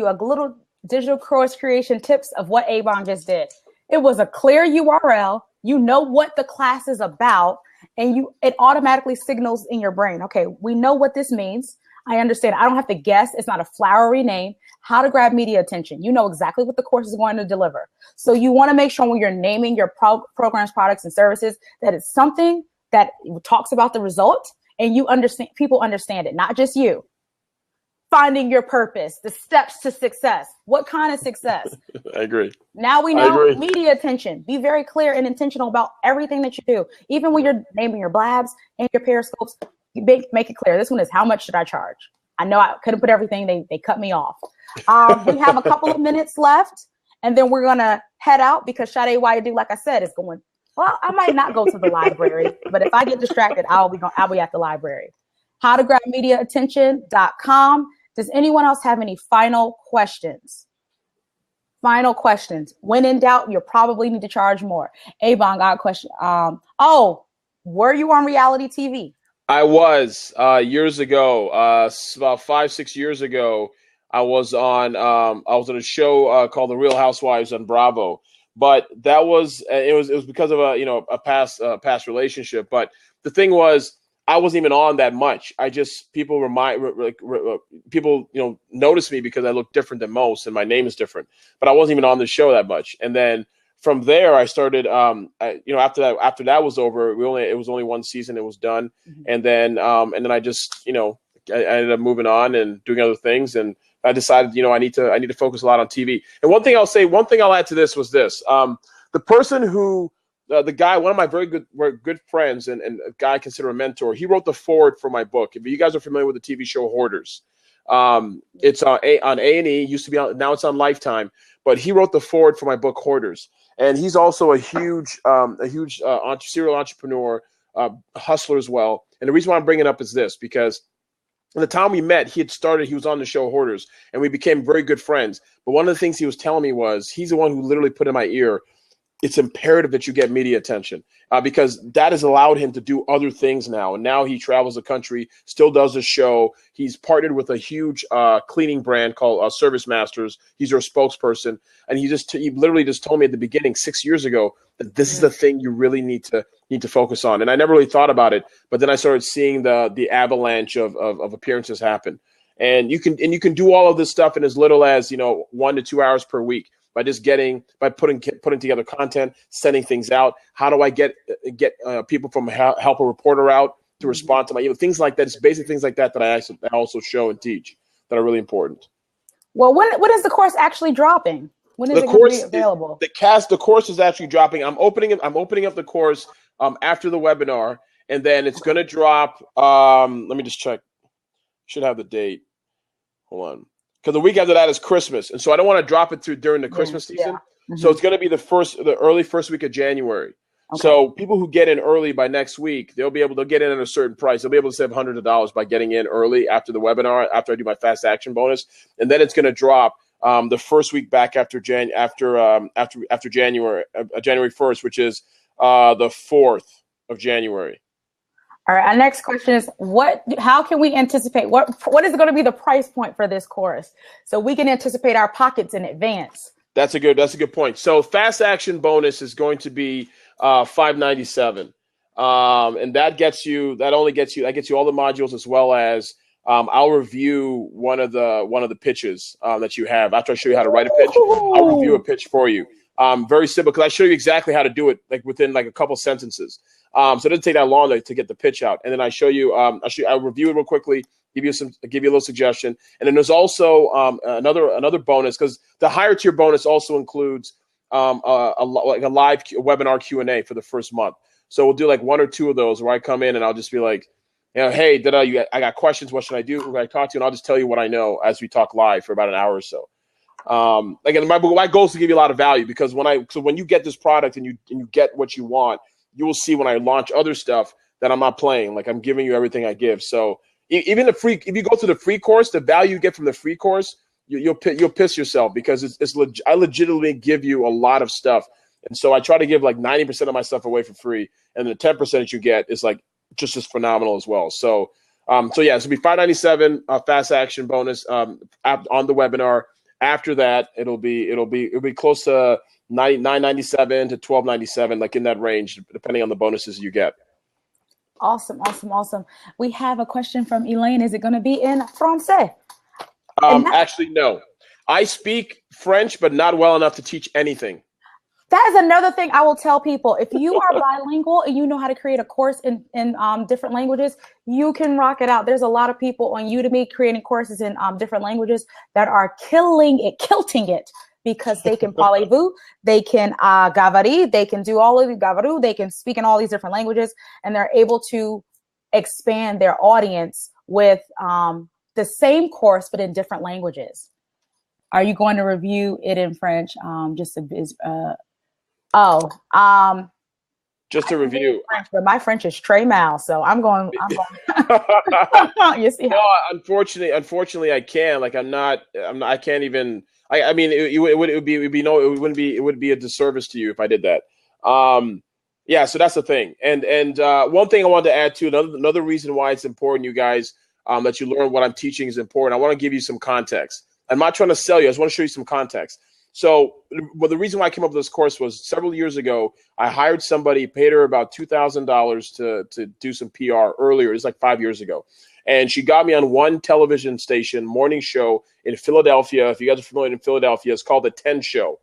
a little digital course creation tips of what Abong just did. It was a clear URL. You know what the class is about, and it automatically signals in your brain. Okay, we know what this means. I understand. I don't have to guess. It's not a flowery name. How to grab media attention. You know exactly what the course is going to deliver. So you want to make sure when you're naming your programs, products, and services that it's something that talks about the result and you understand. People understand it, not just you. finding your purpose, the steps to success. What kind of success? I agree. Now we know media attention. Be very clear and intentional about everything that you do. Even when you're naming your blabs and your periscopes, you make it clear. This one is how much should I charge? I know I couldn't put everything. They cut me off. We have a couple of minutes left, and then we're going to head out because Sade Wayadu, like I said, is going, well, I might not go to the library, but if I get distracted, I'll be at the library. howtograbmediaattention.com. Does anyone else have any final questions? Final questions. When in doubt, you'll probably need to charge more. Avon got a question. Were you on reality TV? I was years ago, about 5-6 years ago. I was on a show called The Real Housewives on Bravo, but that was it was because of a past relationship. But the thing was, I wasn't even on that much. I just people notice me because I look different than most, and my name is different. But I wasn't even on the show that much. And then from there, I started. After that was over, it was only one season. It was done, and then I just I ended up moving on and doing other things, and I decided I need to focus a lot on TV. And one thing I'll add to this was this: the person who. The guy, one of my very good friends and a guy I consider a mentor, he wrote the foreword for my book. If you guys are familiar with the TV show Hoarders, it's on A&E, used to be on, now it's on Lifetime, but he wrote the foreword for my book Hoarders. And he's also a huge serial entrepreneur, hustler as well. And the reason why I'm bringing it up is this, because in the time we met, he was on the show Hoarders, and we became very good friends. But one of the things he was telling me was, he's the one who literally put in my ear, it's imperative that you get media attention because that has allowed him to do other things now. And now he travels the country, still does a show. He's partnered with a huge cleaning brand called Service Masters. He's their spokesperson. And he literally just told me at the beginning 6 years ago that this is the thing you really need to focus on. And I never really thought about it, but then I started seeing the avalanche of appearances happen. And you can do all of this stuff in as little as 1 to 2 hours per week. By putting together content, sending things out. How do I get people from Help a Reporter out to respond to my things like that? It's basic things like that I also show and teach that are really important. Well, when is the course actually dropping? When is it going to be available? The course is actually dropping. I'm opening up the course after the webinar, and then it's going to drop. Let me just check. Should have the date. Hold on. Because the week after that is Christmas, and so I don't want to drop it during the Christmas season. Yeah. So it's going to be the early first week of January. Okay. So people who get in early by next week, they'll get in at a certain price. They'll be able to save hundreds of dollars by getting in early after the webinar, after I do my fast action bonus, and then it's going to drop the first week back after January, January 1st, which is the 4th of January. All right. Our next question is how can we anticipate what is going to be the price point for this course so we can anticipate our pockets in advance? That's a good point. So fast action bonus is going to be $597. And that gets you all the modules as well as I'll review one of the pitches that you have. After I show you how to write a pitch, I'll review a pitch for you. Very simple because I show you exactly how to do it within a couple sentences. So it doesn't take that long to get the pitch out. And then I show you, I'll review it real quickly, give you a little suggestion. And then there's also another bonus because the higher tier bonus also includes a live webinar Q&A for the first month. So we'll do 1 or 2 of those where I come in and I'll just be like, hey, I got questions. What should I do? Who can I talk to? And I'll just tell you what I know as we talk live for about an hour or so. Again, my goal is to give you a lot of value because when you get this product and you get what you want, you will see when I launch other stuff that I'm not playing. I'm giving you everything I give. So even if you go through the free course, the value you get from the free course, you'll piss yourself because I legitimately give you a lot of stuff. And so I try to give 90% of my stuff away for free. And the 10% that you get is just as phenomenal as well. So, yeah, so it'll be $597 fast action bonus on the webinar. After that, it'll be close to $997 to $1,297, in that range, depending on the bonuses you get. Awesome. We have a question from Elaine. Is it going to be in Francais? Actually, no. I speak French, but not well enough to teach anything. That is another thing I will tell people. If you are bilingual and you know how to create a course in different languages, you can rock it out. There's a lot of people on Udemy creating courses in different languages that are killing it, kilting it, because they can parlez-vous, they can gavari, they can do all of the gavaru, they can speak in all these different languages, and they're able to expand their audience with the same course but in different languages. Are you going to review it in French? Just to review. French, but my French is très mal, so I'm going. You see how? No, unfortunately, I can't. Like, I can't even. I mean, it would be a disservice to you if I did that. Yeah, so that's the thing. And one thing I wanted to add to another reason why it's important, you guys, that you learn what I'm teaching is important. I want to give you some context. I'm not trying to sell you. I just want to show you some context. So, well, the reason why I came up with this course was several years ago, I hired somebody, paid her about $2,000 to do some PR earlier. It was like 5 years ago. And she got me on one television station, morning show in Philadelphia. If you guys are familiar in Philadelphia, it's called The 10 Show.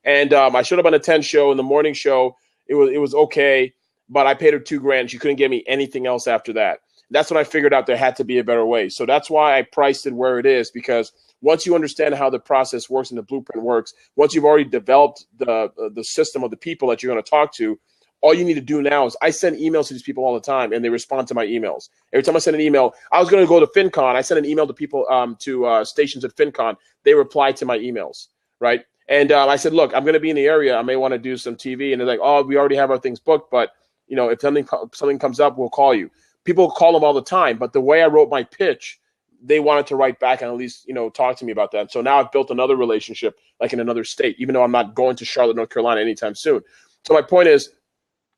And I showed up on The 10 Show. In the morning show, it was okay, but I paid her $2,000. She couldn't give me anything else after that. That's when I figured out there had to be a better way. So that's why I priced it where it is, because once you understand how the process works and the blueprint works, once you've already developed the system of the people that you're going to talk to, all you need to do now is I send emails to these people all the time, and they respond to my emails. Every time I send an email, I was going to go to FinCon. I sent an email to people, to stations at FinCon. They replied to my emails, right? And I said, look, I'm going to be in the area. I may want to do some TV. And they're like, oh, we already have our things booked, but if something comes up, we'll call you. People call them all the time, but the way I wrote my pitch, they wanted to write back and at least, talk to me about that. So now I've built another relationship, like in another state, even though I'm not going to Charlotte, North Carolina anytime soon. So my point is,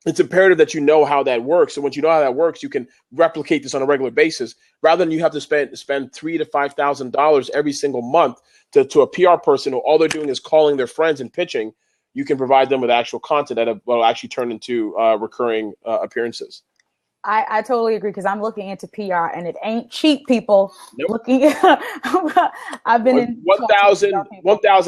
it's imperative that you know how that works. So once you know how that works, you can replicate this on a regular basis, rather than you have to spend $3,000 to $5,000 every single month to a PR person who all they're doing is calling their friends and pitching. You can provide them with actual content that will actually turn into recurring appearances. I totally agree, because I'm looking into PR and it ain't cheap, people. Nope. Looking, I've been in 1,000.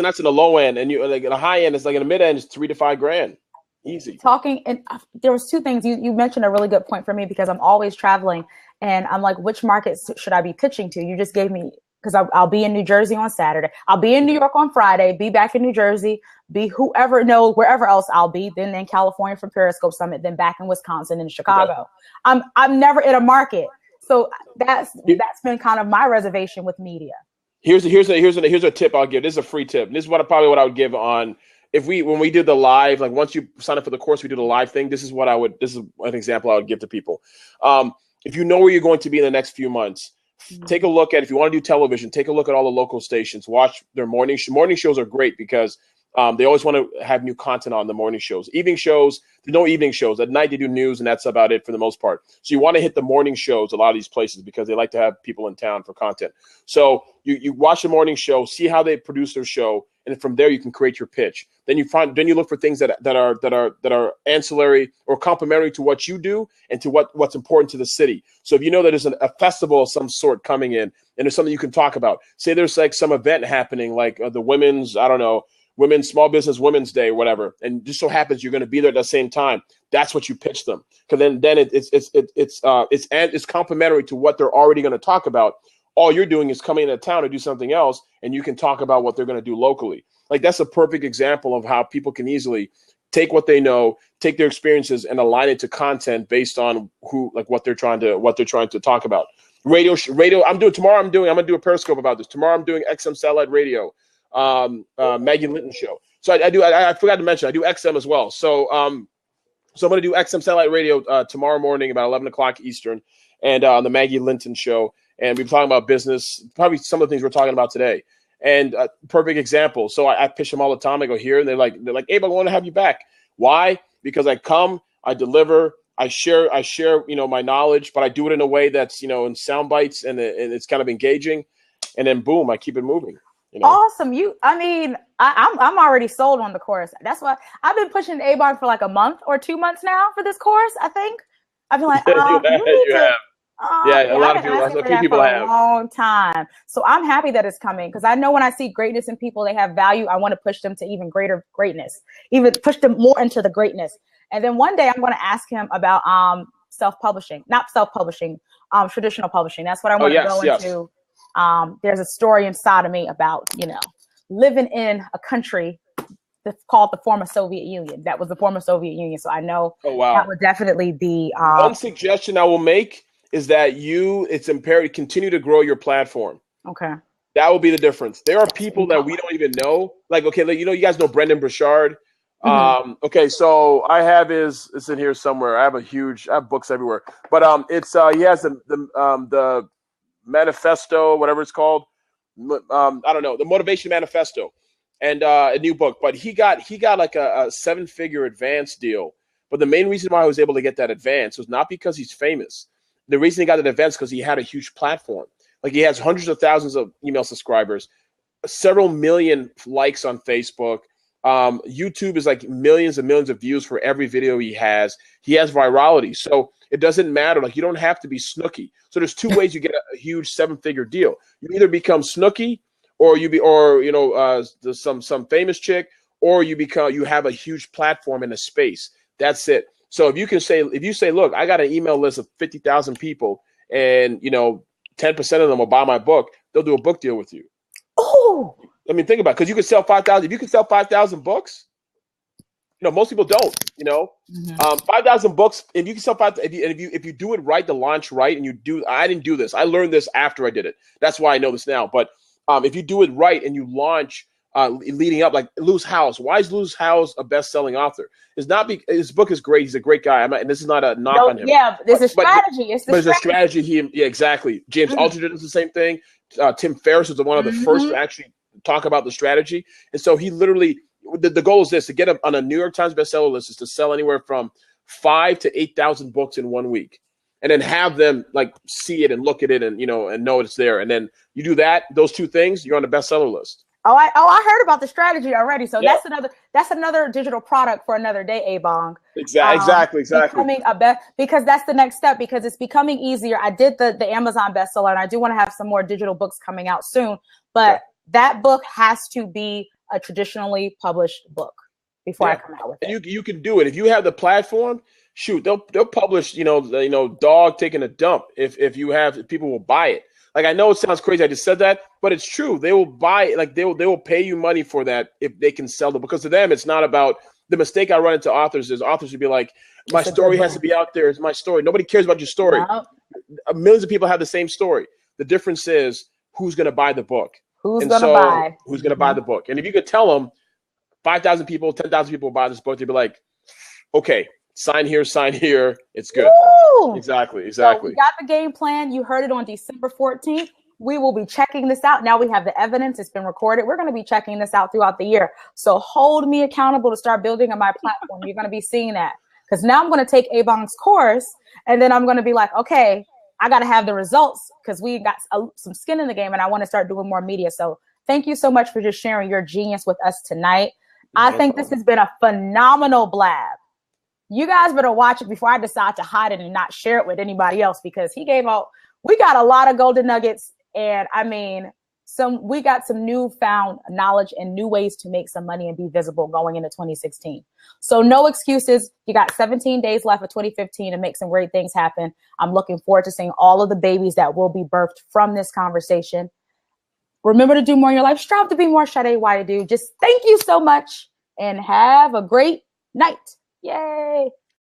That's in the low end, and you like in the high end. It's like in the mid end, it's $3,000 to $5,000, easy. Talking, and there was two things you mentioned a really good point for me, because I'm always traveling, and I'm like, which markets should I be pitching to? You just gave me, because I'll be in New Jersey on Saturday. I'll be in New York on Friday. Be back in New Jersey. Be whoever knows wherever else I'll be. Then in California for Periscope Summit. Then back in Wisconsin and Chicago. Okay. I'm never in a market, so that's been kind of my reservation with media. Here's a tip I'll give. This is a free tip. This is what I would give on when we did the live. Like once you sign up for the course, we do the live thing. This is an example I would give to people. If you know where you're going to be in the next few months. Take a look at, if you want to do television, take a look at all the local stations. Watch their morning shows are great because they always want to have new content on the morning shows. Evening shows, there's no evening shows. At night they do news, and that's about it for the most part. So you want to hit the morning shows, a lot of these places, because they like to have people in town for content. So you watch the morning show, see how they produce their show, and from there you can create your pitch. Then you look for things that are ancillary or complementary to what you do and to what's important to the city. So if you know that there's a festival of some sort coming in, and there's something you can talk about. Say there's like some event happening, like the women's, Women's Small Business Women's Day, or whatever, and just so happens you're going to be there at the same time. That's what you pitch them, because then it's complementary to what they're already going to talk about. All you're doing is coming into town to do something else, and you can talk about what they're going to do locally. Like that's a perfect example of how people can easily take what they know, take their experiences, and align it to content based on what they're trying to talk about. Radio. I'm going to do a Periscope about this tomorrow. I'm doing XM Satellite Radio. Maggie Linton show. So I forgot to mention I do XM as well. So I'm going to do XM Satellite Radio tomorrow morning about 11 o'clock Eastern, and on the Maggie Linton show. And we're talking about business, probably some of the things we're talking about today. And perfect example. So I pitch them all the time. I go here, and they're like, Abe, I want to have you back. Why? Because I come, I deliver, I share, my knowledge, but I do it in a way that's, in sound bites and it's kind of engaging. And then boom, I keep it moving. Awesome. I'm already sold on the course. That's why I've been pushing A-Bar for like a month or 2 months now for this course. I think I've been like, Yeah, a lot of I've been people, asking a for few that people for a have. long time. So I'm happy that it's coming because I know when I see greatness in people, they have value. I want to push them to even greater greatness, even push them more into the greatness. And then one day I'm going to ask him about self-publishing, not self-publishing, traditional publishing. That's what I want to go into. There's a story inside of me about, living in a country that's called the former Soviet Union. That was the former Soviet Union. So I know that would definitely be one suggestion I will make is that it's imperative to continue to grow your platform. Okay. That will be the difference. There are people that we don't even know. Like, okay, you guys know Brendan Burchard. Mm-hmm. Okay, so I have it's in here somewhere. I have books everywhere. But he has the manifesto, whatever it's called. I don't know, the Motivation Manifesto, and a new book. But he got like a 7-figure advance deal. But the main reason why I was able to get that advance was not because he's famous. The reason he got that advance because he had a huge platform. Like, he has hundreds of thousands of email subscribers, several million likes on Facebook. YouTube is like millions and millions of views for every video he has. He has virality. So it doesn't matter. Like, you don't have to be Snooki. So there's 2 ways you get a huge 7-figure deal. You either become Snooki, or some famous chick, or you have a huge platform in a space. That's it. So if you say, look, I got an email list of 50,000 people, and 10% of them will buy my book, they'll do a book deal with you. Oh, I mean, think about it, because you could sell 5,000. If you could sell 5,000 books, most people don't. 5,000 books. If you can sell 5,000, if you do it right, the launch right, and I didn't do this. I learned this after I did it. That's why I know this now. But if you do it right and you launch leading up, like Lewis Howes. Why is Lewis Howes a best-selling author? It's not his book is great. He's a great guy. And this is not a knock on him. Yeah, there's a strategy. It's a strategy. Exactly. James Altucher does the same thing. Tim Ferriss was one of the first to actually talk about the strategy. And so he literally, the goal is this: to get on a New York Times bestseller list is to sell anywhere from 5,000 to 8,000 books in 1 week, and then have them like see it and look at it and and know it's there. And then you do those 2 things, you're on the bestseller list. I heard about the strategy already. So that's another digital product for another day, Ebong. Exactly. Because that's the next step, because it's becoming easier. I did the Amazon bestseller, and I do want to have some more digital books coming out soon. But that book has to be a traditionally published book before I come out with it. You can do it if you have the platform. Shoot, they'll publish dog taking a dump if people will buy it. Like, I know it sounds crazy, I just said that, but it's true. They will buy it. Like, they will pay you money for that if they can sell them. Because to them, it's not about the mistake I run into authors is authors would be like, my story has to be out there. It's my story. Nobody cares about your story. No. Millions of people have the same story. The difference is who's going to buy the book. Who's going to buy the book? And if you could tell them 5,000 people, 10,000 people buy this book, they'd be like, okay, sign here. It's good. Woo! Exactly. So we got the game plan. You heard it on December 14th. We will be checking this out. Now we have the evidence. It's been recorded. We're going to be checking this out throughout the year. So hold me accountable to start building on my platform. You're going to be seeing that. Because now I'm going to take Ebong's course, and then I'm going to be like, okay, I got to have the results, because we got some skin in the game, and I want to start doing more media. So thank you so much for just sharing your genius with us tonight. I think this has been a phenomenal blab. You guys better watch it before I decide to hide it and not share it with anybody else, because we got a lot of golden nuggets. And I mean, we got some newfound knowledge and new ways to make some money and be visible going into 2016. So no excuses. You got 17 days left of 2015 to make some great things happen. I'm looking forward to seeing all of the babies that will be birthed from this conversation. Remember to do more in your life. Strive to be more. Sade Why to do. Just thank you so much and have a great night. Yay.